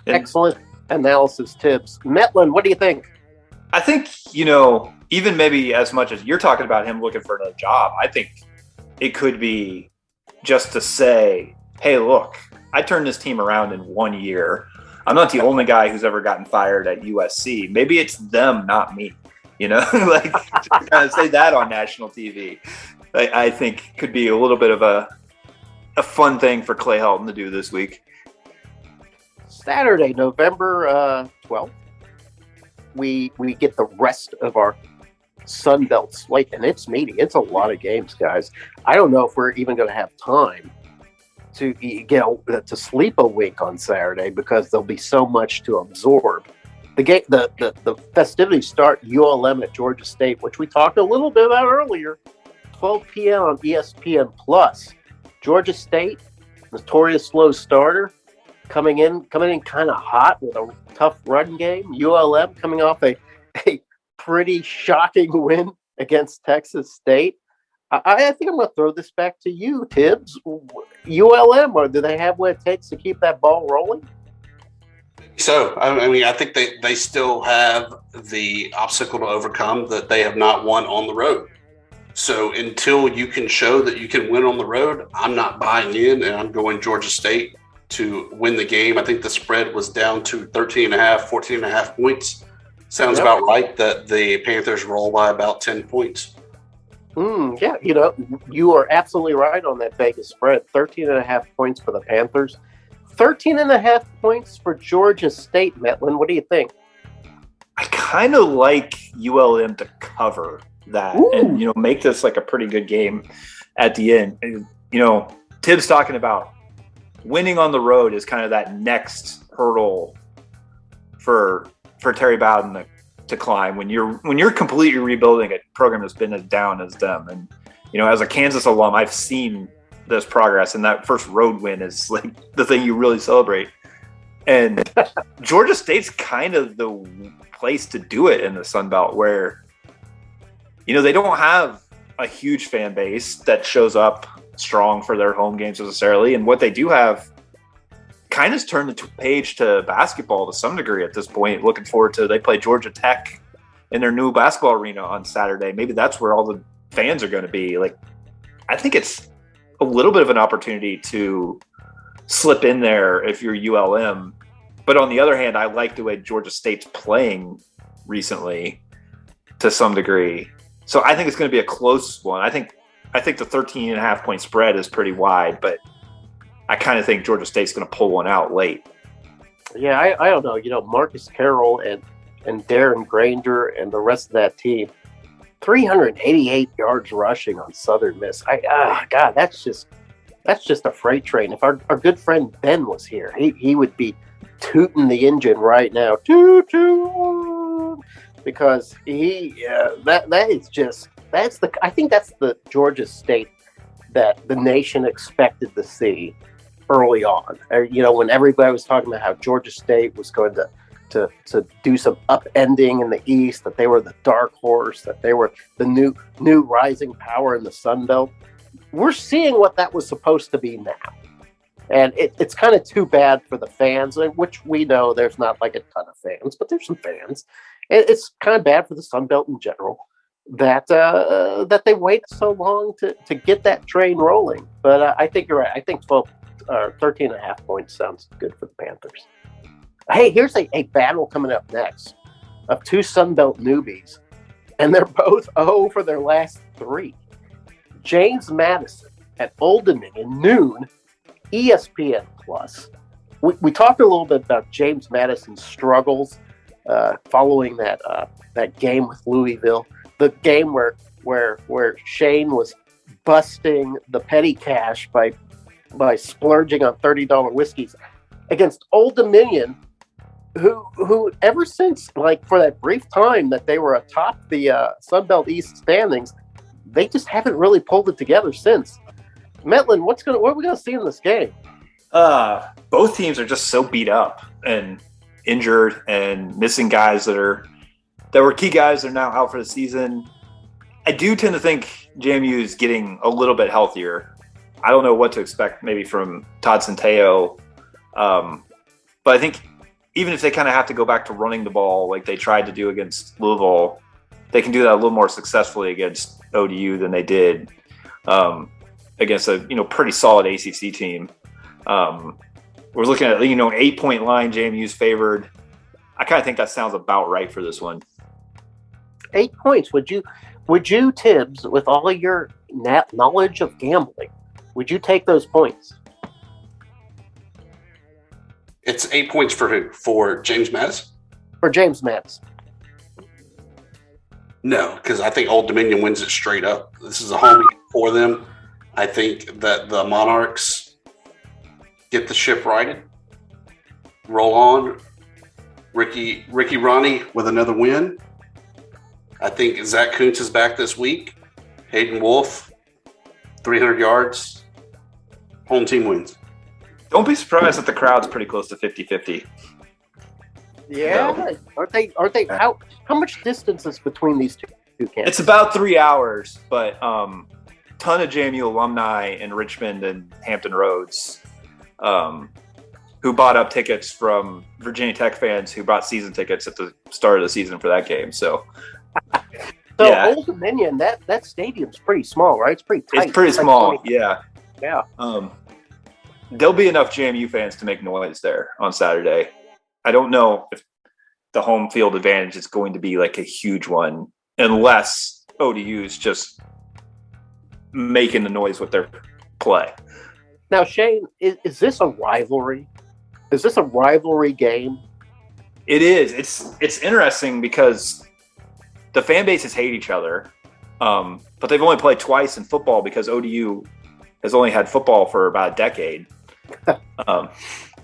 Excellent analysis, Tibbs. Mettlen, what do you think? I think, even maybe as much as you're talking about him looking for another job, I think it could be just to say, hey, look, I turned this team around in 1 year. I'm not the only guy who's ever gotten fired at USC. Maybe it's them, not me. Like kind of say that on national TV. I think could be a little bit of a fun thing for Clay Helton to do this week. Saturday, November 12th, we get the rest of our Sun Belt slate, and it's meaty. It's a lot of games, guys. I don't know if we're even going to have time to to sleep a week on Saturday, because there'll be so much to absorb. The festivities start ULM at Georgia State, which we talked a little bit about earlier. 12 p.m. on ESPN Plus. Georgia State, notorious slow starter, coming in kind of hot with a tough run game. ULM coming off a pretty shocking win against Texas State. I think I'm going to throw this back to you, Tibbs. ULM, or do they have what it takes to keep that ball rolling? So, I think they still have the obstacle to overcome, that they have not won on the road. So until you can show that you can win on the road, I'm not buying in, and I'm going Georgia State to win the game. I think the spread was down to 14.5 points. Sounds about right, that the Panthers roll by about 10 points. Yeah, you are absolutely right on that Vegas spread. 13.5 points for the Panthers. 13.5 points for Georgia State, Mettlen. What do you think? I kind of like ULM to cover that. Ooh. And, make this like a pretty good game at the end. And, Tibbs talking about winning on the road is kind of that next hurdle for Terry Bowden to climb when you're completely rebuilding a program that's been as down as them. And, as a Kansas alum, I've seen this progress, and that first road win is like the thing you really celebrate. And Georgia State's kind of the place to do it in the Sun Belt, where, they don't have a huge fan base that shows up strong for their home games necessarily. And what they do have kind of turned the page to basketball to some degree at this point. Looking forward to, they play Georgia Tech in their new basketball arena on Saturday. Maybe that's where all the fans are going to be. Like, I think it's a little bit of an opportunity to slip in there if you're ULM. But on the other hand, I like the way Georgia State's playing recently to some degree. So I think it's going to be a close one. I think I think the 13.5 point spread is pretty wide, but I kind of think Georgia State's going to pull one out late. Yeah, I don't know. You know, Marcus Carroll and Darren Granger and the rest of that team, 388 yards rushing on Southern Miss. God, that's just a freight train. If our good friend Ben was here, he would be tooting the engine right now, toot, because I think that's the Georgia State that the nation expected to see early on. You know, when everybody was talking about how Georgia State was going to do some upending in the East, that they were the dark horse, that they were the new rising power in the Sun Belt. We're seeing what that was supposed to be now. And it's kind of too bad for the fans, which we know there's not like a ton of fans, but there's some fans. It's kind of bad for the Sun Belt in general that they wait so long to get that train rolling. But I think you're right. I think 13.5 points sounds good for the Panthers. Hey, here's a battle coming up next of two Sun Belt newbies, and they're both 0 for their last 3. James Madison at Old Dominion, noon, ESPN Plus. We talked a little bit about James Madison's struggles following that game with Louisville, the game where Shane was busting the petty cash by splurging on $30 whiskeys against Old Dominion, who ever since, like, for that brief time that they were atop the Sun Belt East standings, they just haven't really pulled it together since. Mettlen, what are we going to see in this game? Both teams are just so beat up and injured and missing guys that were key guys that are now out for the season. I do tend to think JMU is getting a little bit healthier. I don't know what to expect maybe from Todd Centeio. But I think even if they kind of have to go back to running the ball like they tried to do against Louisville, they can do that a little more successfully against ODU than they did against a pretty solid ACC team. We're looking at an 8-point line. JMU's favored. I kind of think that sounds about right for this one. 8 points. Would you, Tibbs, with all of your knowledge of gambling, would you take those points? It's 8 points for who? For James Madison? For James Madison. No, because I think Old Dominion wins it straight up. This is a home game for them. I think that the Monarchs get the ship righted, roll on. Ricky Ronnie with another win. I think Zach Kuntz is back this week. Hayden Wolf, 300 yards. Home team wins. Don't be surprised that the crowd's pretty close to 50-50. Yeah, aren't they? How much distance is between these two camps? It's about 3 hours, but ton of JMU alumni in Richmond and Hampton Roads who bought up tickets from Virginia Tech fans who bought season tickets at the start of the season for that game. So yeah. Old Dominion, that stadium's pretty small, right? It's pretty tight. It's pretty small, yeah. Yeah. There'll be enough JMU fans to make noise there on Saturday. I don't know if the home field advantage is going to be like a huge one unless ODU's just making the noise with their play. Now, Shane, is this a rivalry? Is this a rivalry game? It is. It's interesting because the fan bases hate each other, but they've only played twice in football because ODU has only had football for about a decade. And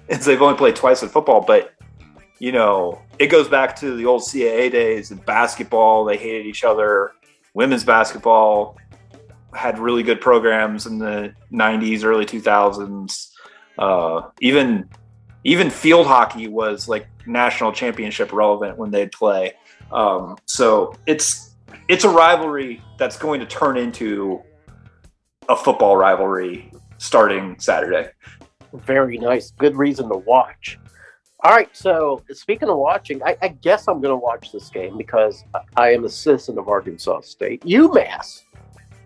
so they've only played twice in football, but it goes back to the old CAA days in basketball. They hated each other. Women's basketball had really good programs in the 90s, early 2000s. Even field hockey was like national championship relevant when they'd play. So it's a rivalry that's going to turn into a football rivalry starting Saturday. Very nice. Good reason to watch. All right. So speaking of watching, I guess I'm going to watch this game because I am a citizen of Arkansas State. UMass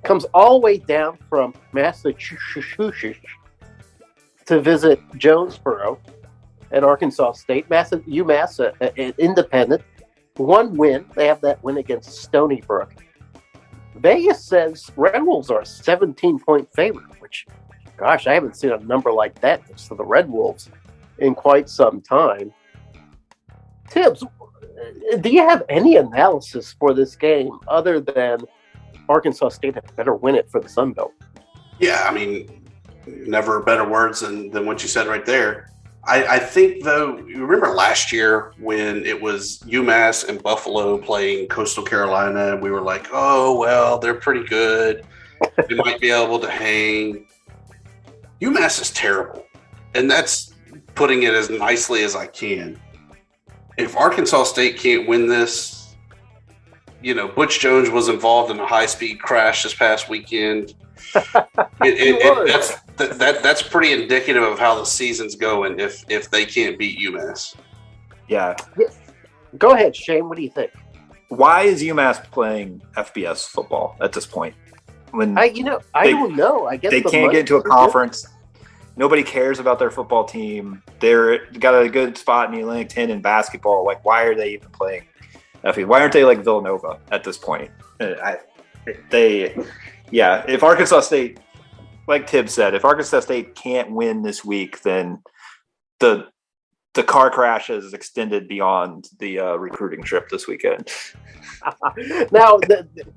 comes all the way down from Massachusetts to visit Jonesboro at Arkansas State. UMass, an independent, one win. They have that win against Stony Brook. Vegas says Red Wolves are a 17-point favorite, which, gosh, I haven't seen a number like that for the Red Wolves in quite some time. Tibbs, do you have any analysis for this game other than Arkansas State had better win it for the Sun Belt? Yeah, I mean, never better words than what you said right there. I think, though, you remember last year when it was UMass and Buffalo playing Coastal Carolina, we were like, oh, well, they're pretty good. They might be able to hang. UMass is terrible, and that's putting it as nicely as I can. If Arkansas State can't win this, Butch Jones was involved in a high-speed crash this past weekend. That's pretty indicative of how the season's going if they can't beat UMass. Yeah. Go ahead, Shane. What do you think? Why is UMass playing FBS football at this point? When I don't know. I guess they can't get into a conference. Nobody cares about their football team. They're got a good spot in the Atlantic 10 in basketball. Like, why are they even playing FBS? Why aren't they like Villanova at this point? If Arkansas State, like Tibbs said, if Arkansas State can't win this week, then the car crash is extended beyond the recruiting trip this weekend. Now,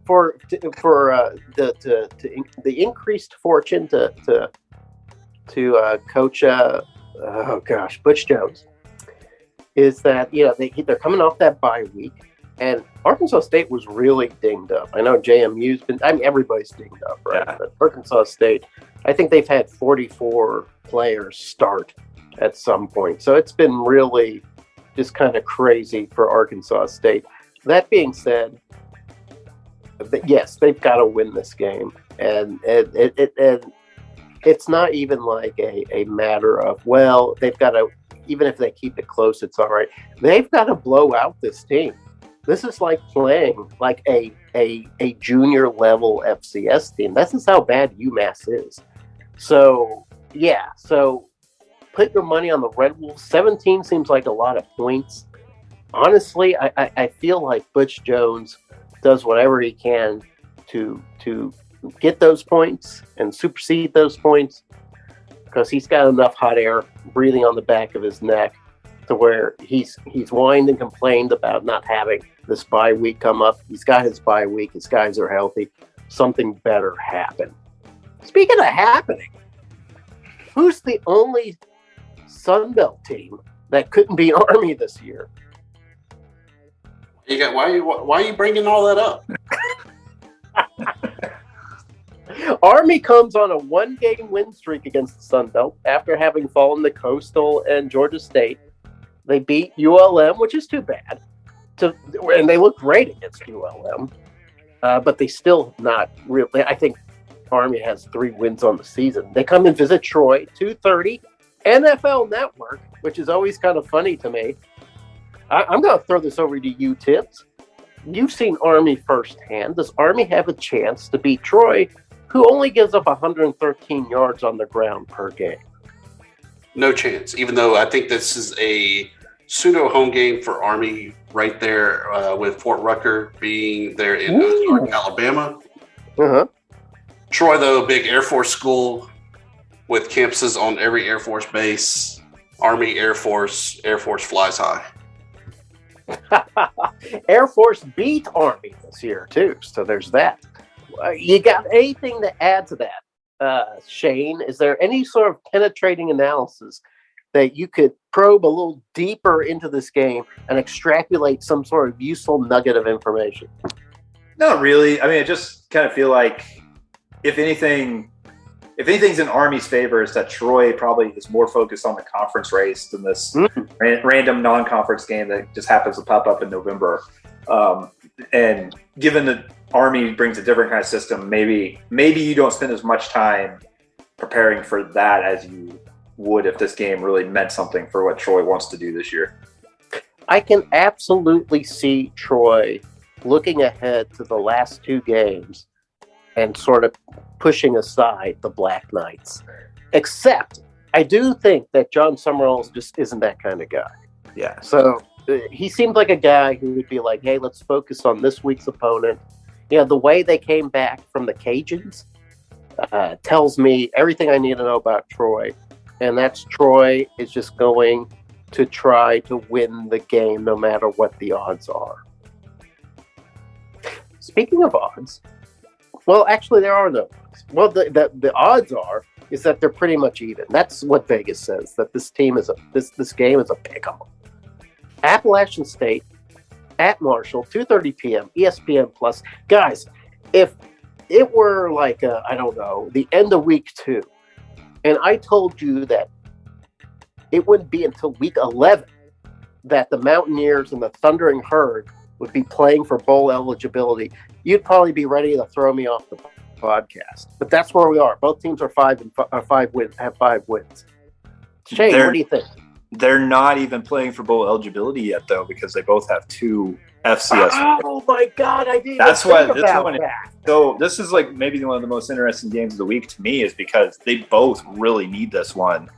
for the increased fortune to coach, Butch Jones, is that they're coming off that bye week. And Arkansas State was really dinged up. I know JMU's been, everybody's dinged up, right? Yeah. But Arkansas State, I think they've had 44 players start at some point. So it's been really just kind of crazy for Arkansas State. That being said, yes, they've got to win this game. And it's not even like a matter of, well, they've got to, even if they keep it close, it's all right. They've got to blow out this team. This is like playing like a junior level FCS team. This is how bad UMass is. So, yeah. So put your money on the Red Wolves. 17 seems like a lot of points. Honestly, I feel like Butch Jones does whatever he can to get those points and supersede those points because he's got enough hot air breathing on the back of his neck to where he's whined and complained about not having this bye week come up. He's got his bye week. His guys are healthy. Something better happen. Speaking of happening, who's the only Sun Belt team that couldn't be Army this year? Why are you bringing all that up? Army comes on a 1-game win streak against the Sun Belt after having fallen to Coastal and Georgia State. They beat ULM, which is too bad. And they look great against ULM, but they still not really. I think Army has 3 wins on the season. They come and visit Troy, 2:30, NFL Network, which is always kind of funny to me. I'm going to throw this over to you, Tibbs. You've seen Army firsthand. Does Army have a chance to beat Troy, who only gives up 113 yards on the ground per game? No chance, even though I think this is a pseudo home game for Army right there with Fort Rucker being there in Ozark, Alabama. Uh-huh. Troy, though, big Air Force school with campuses on every Air Force base. Army, Air Force flies high. Air Force beat Army this year, too, so there's that. You got anything to add to that, Shane? Is there any sort of penetrating analysis that you could probe a little deeper into this game and extrapolate some sort of useful nugget of information? Not really. I mean, I just kind of feel like if anything's in Army's favor, is that Troy probably is more focused on the conference race than this random non-conference game that just happens to pop up in November. And given that Army brings a different kind of system, maybe you don't spend as much time preparing for that as you would if this game really meant something for what Troy wants to do this year. I can absolutely see Troy looking ahead to the last 2 games and sort of pushing aside the Black Knights. Except, I do think that John Summerall just isn't that kind of guy. Yeah. So he seemed like a guy who would be like, hey, let's focus on this week's opponent. the way they came back from the Cajuns tells me everything I need to know about Troy. And that's Troy is just going to try to win the game no matter what the odds are. Speaking of odds, well, actually, there are no odds. Well, the odds is that they're pretty much even. That's what Vegas says, that this game is a pick-em. Appalachian State at Marshall, 2:30 p.m., ESPN Plus. Guys, if it were like, I don't know, the end of week 2, and I told you that it wouldn't be until week 11 that the Mountaineers and the Thundering Herd would be playing for bowl eligibility, you'd probably be ready to throw me off the podcast. But that's where we are. Both teams are have 5 wins. Shane, what do you think? They're not even playing for bowl eligibility yet, though, because they both have 2 FCS. Oh my God, I didn't That's think what about that. So this is like maybe one of the most interesting games of the week to me, is because they both really need this one,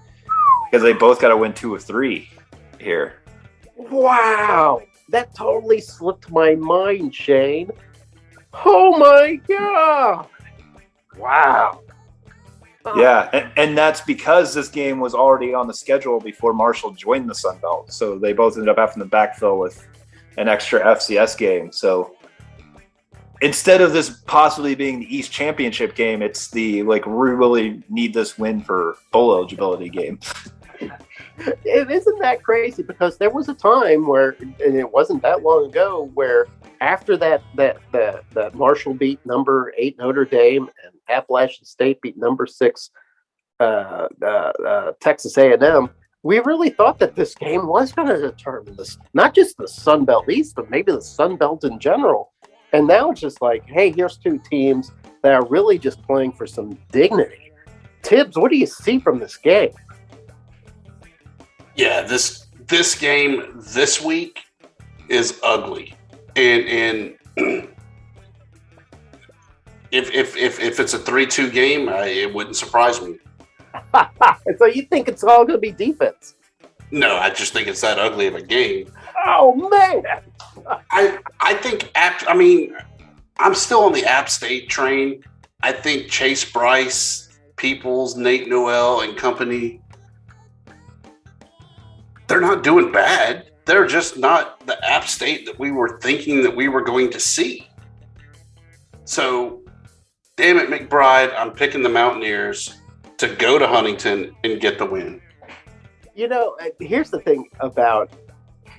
because they both got to win 2 of 3 here. Wow, that totally slipped my mind, Shane. Oh my God! Wow. Yeah, and that's because this game was already on the schedule before Marshall joined the Sun Belt. So they both ended up having to backfill with an extra FCS game. So instead of this possibly being the East Championship game, it's the, like, we really need this win for bowl eligibility game. It isn't that crazy, because there was a time where, and it wasn't that long ago, where after that Marshall beat number 8 Notre Dame and Appalachian State beat number 6 Texas A&M, we really thought that this game was going to determine this, not just the Sun Belt East, but maybe the Sun Belt in general. And now it's just like, hey, here's 2 teams that are really just playing for some dignity. Tibbs, what do you see from this game? Yeah, this game this week is ugly, and if it's a 3-2 game, it wouldn't surprise me. So you think it's all going to be defense? No, I just think it's that ugly of a game. Oh man, I think I'm still on the App State train. I think Chase Bryce, Peoples, Nate Noel, and company, they're not doing bad. They're just not the App State that we were thinking that we were going to see. So, damn it, McBride, I'm picking the Mountaineers to go to Huntington and get the win. You know, here's the thing about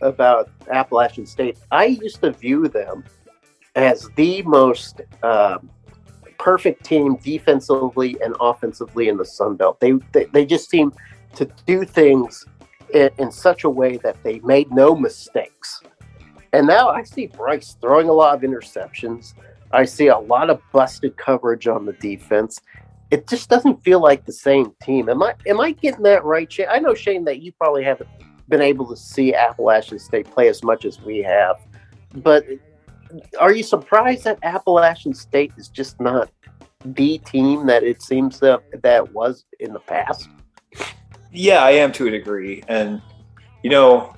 Appalachian State. I used to view them as the most perfect team defensively and offensively in the Sun Belt. They just seem to do things in such a way that they made no mistakes. And now I see Bryce throwing a lot of interceptions. I see a lot of busted coverage on the defense. It just doesn't feel like the same team. Am I getting that right, Shane? I know, Shane, that you probably haven't been able to see Appalachian State play as much as we have. But are you surprised that Appalachian State is just not the team that it seems that it was in the past? Yeah, I am to a degree. And, you know,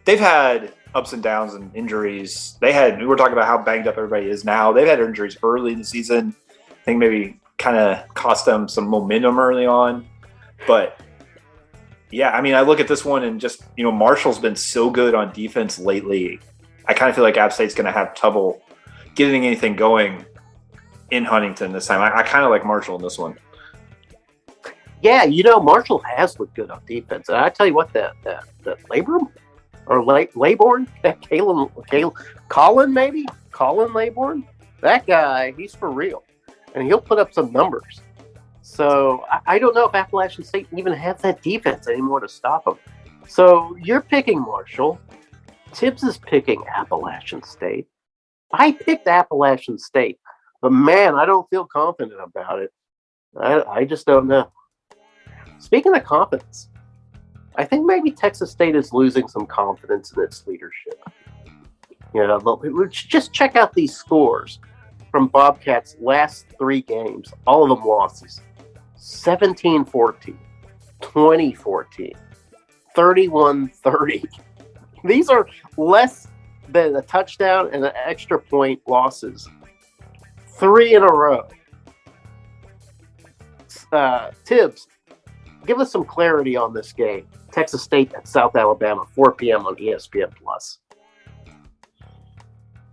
they've had ups and downs and injuries. We were talking about how banged up everybody is now. They've had injuries early in the season. I think maybe kind of cost them some momentum early on. But, yeah, I mean, I look at this one and just, you know, Marshall's been so good on defense lately. I kind of feel like App State's going to have trouble getting anything going in Huntington this time. I kind of like Marshall in this one. Yeah, you know, Marshall has looked good on defense. And I tell you what, the Labrum or Laybourne, Colin Laybourne, that guy, he's for real. And he'll put up some numbers. So I don't know if Appalachian State even has that defense anymore to stop him. So you're picking Marshall. Tibbs is picking Appalachian State. I picked Appalachian State. But, man, I don't feel confident about it. I just don't know. Speaking of confidence, I think maybe Texas State is losing some confidence in its leadership. You know, just check out these scores from Bobcats' last 3 games. All of them losses. 17-14, 20-14, 31-30. These are less than a touchdown and an extra point losses 3 in a row. Tibbs, give us some clarity on this game. Texas State at South Alabama, 4 p.m. on ESPN+.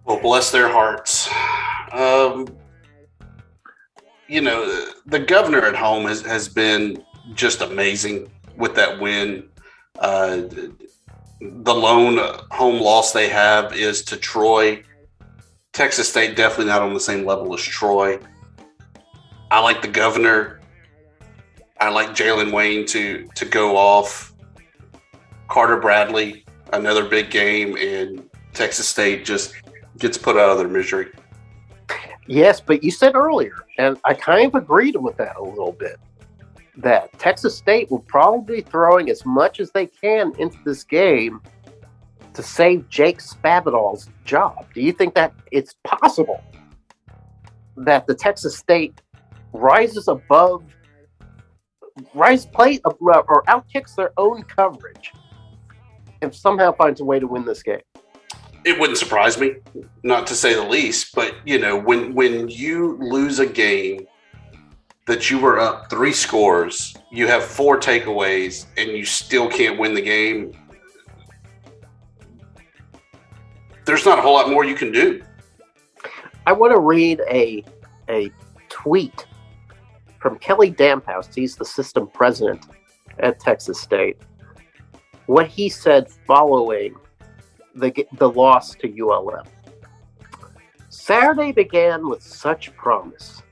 Well, bless their hearts. The governor at home has been just amazing with that win. The lone home loss they have is to Troy. Texas State definitely not on the same level as Troy. I like the governor. I like Jalen Wayne to go off. Carter Bradley, another big game, and Texas State just gets put out of their misery. Yes, but you said earlier, and I kind of agreed with that a little bit, that Texas State will probably be throwing as much as they can into this game to save Jake Spavital's job. Do you think that it's possible that the Texas State outkicks their own coverage and somehow finds a way to win this game? It wouldn't surprise me, not to say the least, but when you lose a game that you were up 3 scores, you have 4 takeaways, and you still can't win the game, there's not a whole lot more you can do. I want to read a tweet from Kelly Damphouse. He's the system president at Texas State. What he said following the loss to ULM. Saturday began with such promise.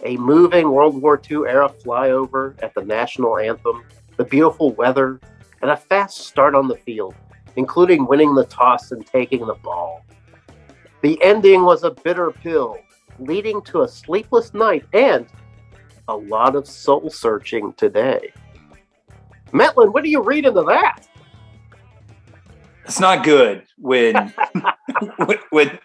A moving World War II era flyover at the national anthem, the beautiful weather, and a fast start on the field, including winning the toss and taking the ball. The ending was a bitter pill, leading to a sleepless night and a lot of soul searching today. Mettlen, what do you read into that? It's not good when when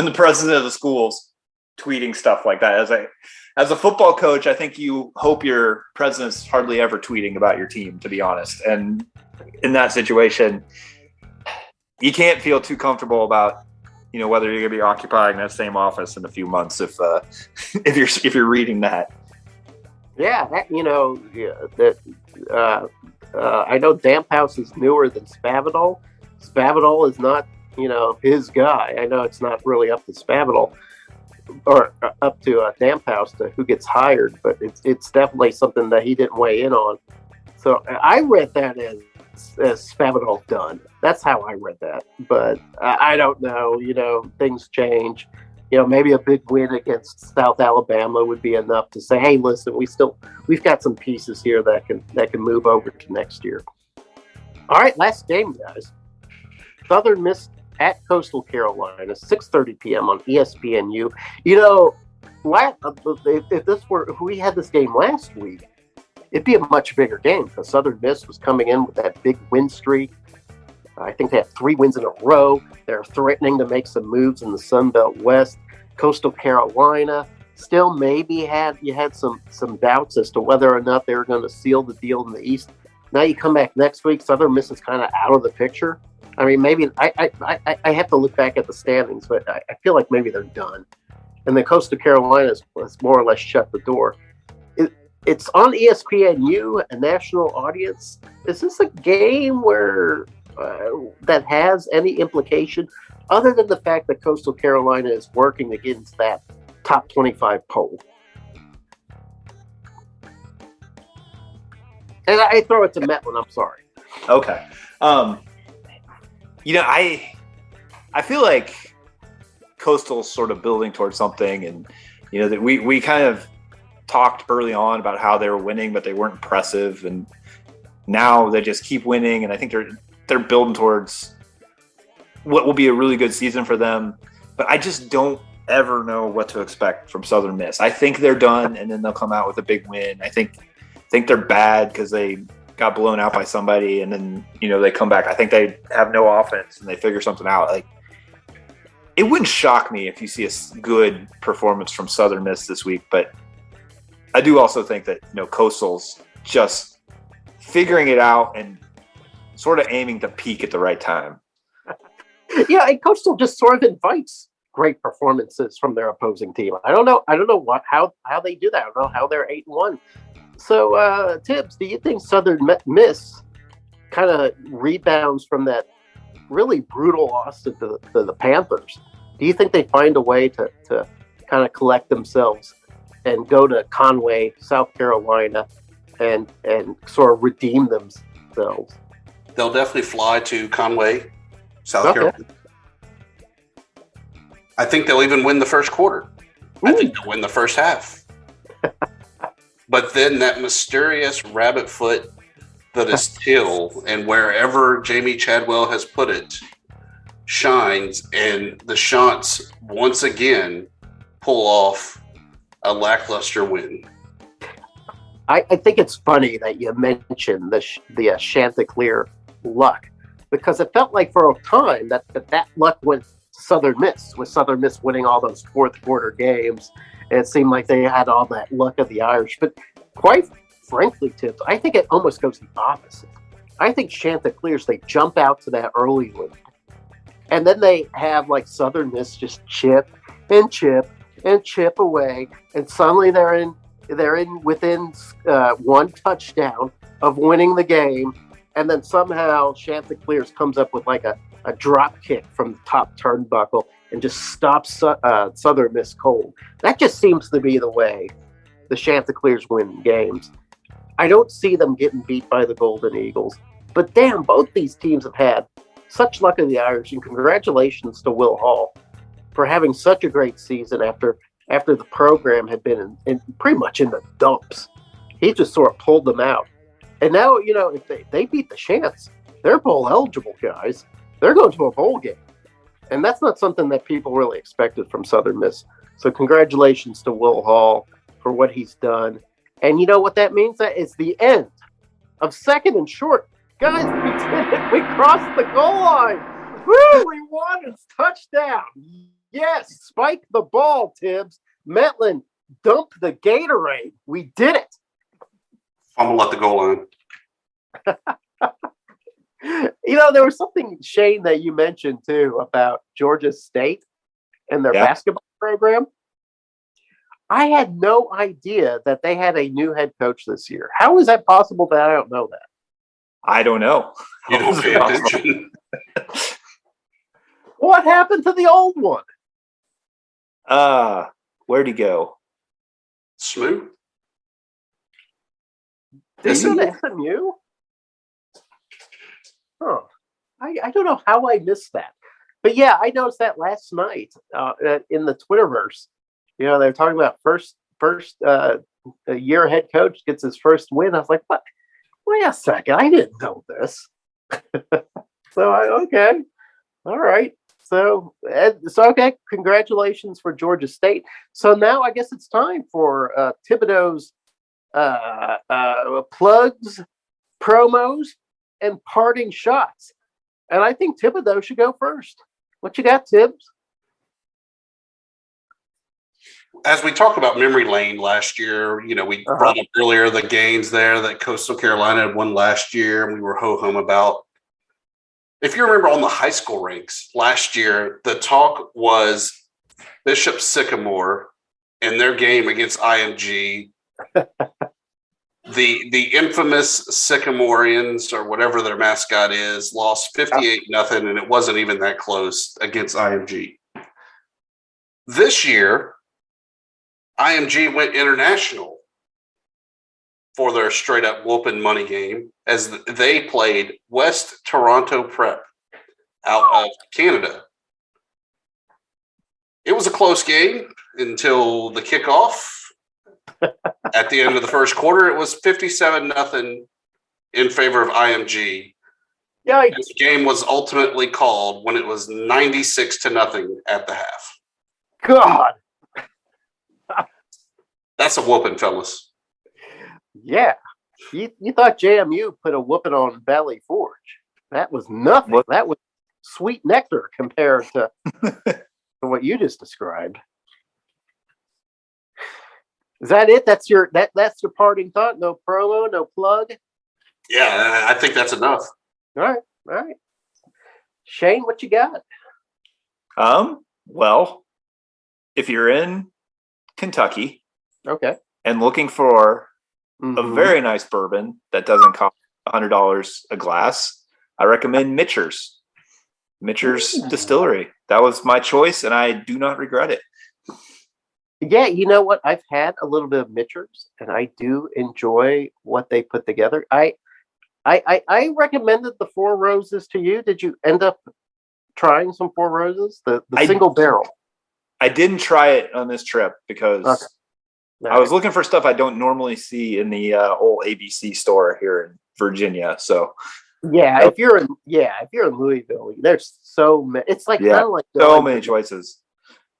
the president of the school's tweeting stuff like that. As a football coach, I think you hope your president's hardly ever tweeting about your team, to be honest. And in that situation, you can't feel too comfortable about whether you're going to be occupying that same office in a few months if you're reading that. Yeah, I know Damphouse is newer than Spavital. Spavital is not, his guy. I know it's not really up to Spavital or up to Damphouse to who gets hired, but it's definitely something that he didn't weigh in on. So I read that as Spavital done. That's how I read that. But I don't know. Things change. Maybe a big win against South Alabama would be enough to say, hey, listen, we've got some pieces here that can move over to next year. All right, last game, guys. Southern Miss at Coastal Carolina, 6:30 p.m. on ESPNU. If we had this game last week, it'd be a much bigger game because Southern Miss was coming in with that big win streak. I think they had 3 wins in a row. They're threatening to make some moves in the Sun Belt West. Coastal Carolina still maybe had some doubts as to whether or not they were going to seal the deal in the East. Now you come back next week, Southern Miss is kind of out of the picture. I mean, maybe I have to look back at the standings, but I feel like maybe they're done. And the Coastal Carolina has more or less shut the door. It's on ESPNU, a national audience. Is this a game where that has any implication other than the fact that Coastal Carolina is working against that top 25 poll? And I throw it to Mettlen. I'm sorry. Okay. I feel like Coastal's sort of building towards something, and that we kind of talked early on about how they were winning, but they weren't impressive, and now they just keep winning, and I think they're building towards what will be a really good season for them. But I just don't ever know what to expect from Southern Miss. I think they're done, and then they'll come out with a big win. I think they're bad because they got blown out by somebody, and then they come back. I think they have no offense and they figure something out. Like, it wouldn't shock me if you see a good performance from Southern Miss this week, but I do also think that Coastal's just figuring it out and sort of aiming to peak at the right time. Yeah, and Coastal just sort of invites great performances from their opposing team. I don't know how they do that. I don't know how they're 8-1. So, Tibbs, do you think Southern Miss kind of rebounds from that really brutal loss to the Panthers? Do you think they find a way to kind of collect themselves and go to Conway, South Carolina, and sort of redeem themselves? They'll definitely fly to Conway, South Carolina. I think they'll even win the first quarter. I think they'll win the first half. But then that mysterious rabbit foot that is Till, and wherever Jamie Chadwell has put it, shines, and the Shants once again pull off a lackluster win. I think it's funny that you mentioned the Chanticleer luck, because it felt like for a time that luck went to Southern Miss, with Southern Miss winning all those fourth quarter games. And it seemed like they had all that luck of the Irish. But quite frankly, Tibbs, I think it almost goes the opposite. I think Chanticleers, they jump out to that early lead, and then they have like Southern Miss just chip and chip and chip away, and suddenly they're in within one touchdown of winning the game, and then somehow Chanticleers comes up with like a drop kick from the top turnbuckle and just stops Southern Miss cold. That just seems to be the way the Chanticleers win games. I don't see them getting beat by the Golden Eagles, but damn, both these teams have had such luck of the Irish, and congratulations to Will Hall for having such a great season after the program had been in pretty much in the dumps. He just sort of pulled them out. And now, if they beat the Chants, they're bowl eligible, guys. They're going to a bowl game. And that's not something that people really expected from Southern Miss. So congratulations to Will Hall for what he's done. And you know what that means? That is the end of second and short. Guys, we did it. We crossed the goal line. Woo, we won. It's touchdown. Yes, spike the ball, Tibbs. Mettlen, dump the Gatorade. We did it. I'm going to let the goal line. There was something, Shane, that you mentioned, too, about Georgia State and their basketball program. I had no idea that they had a new head coach this year. How is that possible that I don't know that? I don't know. You don't pay attention. What happened to the old one? Where'd he go? SMU? Did he go to SMU? Huh. I don't know how I missed that. But yeah, I noticed that last night in the Twitterverse. They were talking about first year head coach gets his first win. I was like, what? Wait a second. I didn't know this. Okay. All right. So okay. Congratulations for Georgia State. So now I guess it's time for Thibodeaux's plugs, promos, and parting shots. And I think Thibodeaux should go first. What you got, Tibbs? As we talked about memory lane last year, we brought up earlier the games there that Coastal Carolina had won last year, and we were ho-hum about. If you remember on the high school ranks last year, the talk was Bishop Sycamore and their game against IMG. The infamous Sycamoreans, or whatever their mascot is, lost 58-0, and it wasn't even that close against IMG. This year, IMG went international for their straight-up whooping money game as they played West Toronto Prep out of Canada. It was a close game until the kickoff. At the end of the first quarter, it was 57-0 in favor of IMG. Yeah, the game was ultimately called when it was 96-0 at the half. God. That's a whooping, fellas. Yeah. You thought JMU put a whooping on Valley Forge. That was nothing. That was sweet nectar compared to what you just described. Is that it? That's your parting thought? No promo, no plug? Yeah, I think that's enough. All right. Shane, what you got? Well, if you're in Kentucky, okay, and looking for a very nice bourbon that doesn't cost $100 a glass, I recommend Mitcher's Distillery. That was my choice, and I do not regret it. Yeah, you know what? I've had a little bit of Mitcher's, and I do enjoy what they put together. I recommended the Four Roses to you. Did you end up trying some Four Roses? The single barrel. I didn't try it on this trip because I was looking for stuff I don't normally see in the old ABC store here in Virginia. So if you're in Louisville, there's so many. It's like kind of like so many choices.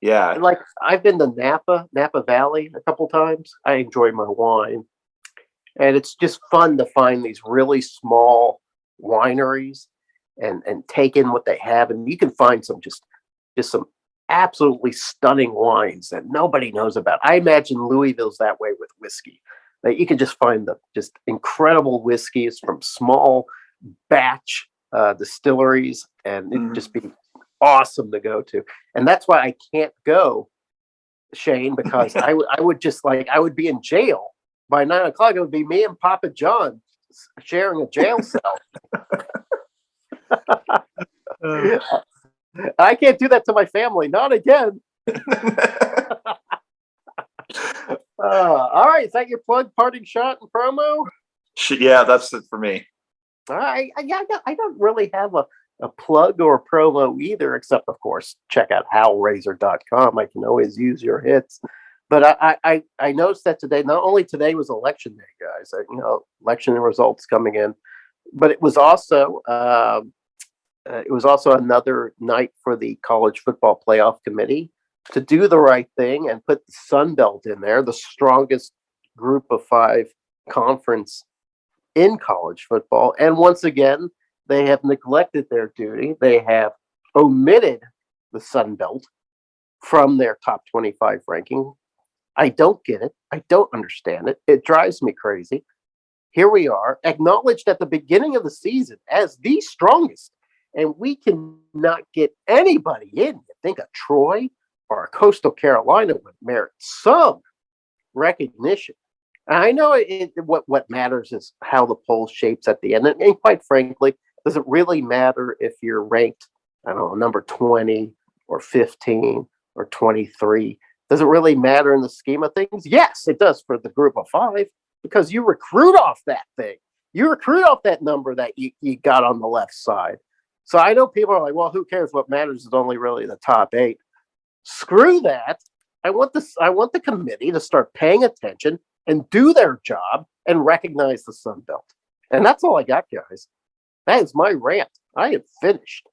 Yeah, like I've been to Napa Valley a couple times. I enjoy my wine, and it's just fun to find these really small wineries and take in what they have, and you can find some just some absolutely stunning wines that nobody knows about. I imagine Louisville's that way with whiskey, that you can just find the just incredible whiskeys from small batch distilleries, and it'd just be awesome to go to. And that's why I can't go, Shane, because I would be in jail by 9 o'clock. It would be me and Papa John sharing a jail cell. I can't do that to my family. Not again. All right. Is that your plug, parting shot, and promo? Yeah, that's it for me. All right. I don't really have a plug or a promo either, except, of course, check out howlrazor.com. I can always use your hits. But I noticed that today, not only today was election day, guys, election results coming in, but it was also another night for the College Football Playoff Committee to do the right thing and put the Sun Belt in there, the strongest group of 5 conference in college football. And once again, they have neglected their duty. They have omitted the Sun Belt from their top 25 ranking. I don't get it. I don't understand it. It drives me crazy. Here we are, acknowledged at the beginning of the season as the strongest, and we cannot get anybody in. You think a Troy or a Coastal Carolina would merit some recognition. And I know what matters is how the poll shapes at the end. And quite frankly, does it really matter if you're ranked, I don't know, number 20 or 15 or 23? Does it really matter in the scheme of things? Yes, it does for the group of 5, because you recruit off that thing. You recruit off that number that you got on the left side. So I know people are like, well, who cares? What matters is only really the top 8. Screw that. I want the committee to start paying attention and do their job and recognize the Sun Belt. And that's all I got, guys. That is my rant. I am finished.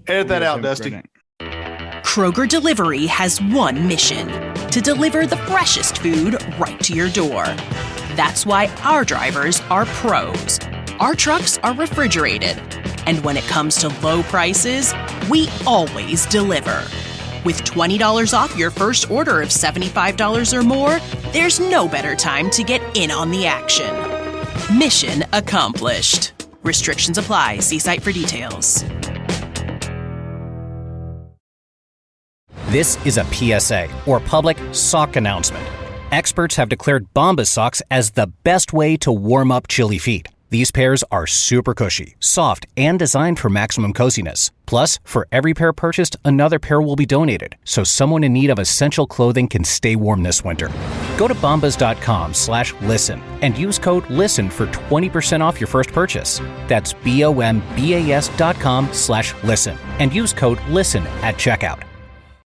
Edit that out, Dusty. Kroger Delivery has one mission: to deliver the freshest food right to your door. That's why our drivers are pros. Our trucks are refrigerated. And when it comes to low prices, we always deliver. With $20 off your first order of $75 or more, there's no better time to get in on the action. Mission accomplished. Restrictions apply. See site for details. This is a PSA, or public sock announcement. Experts have declared Bombas socks as the best way to warm up chilly feet. These pairs are super cushy, soft, and designed for maximum coziness. Plus, for every pair purchased, another pair will be donated, so someone in need of essential clothing can stay warm this winter. Go to bombas.com/listen and use code LISTEN for 20% off your first purchase. That's BOMBAS.com/listen and use code LISTEN at checkout.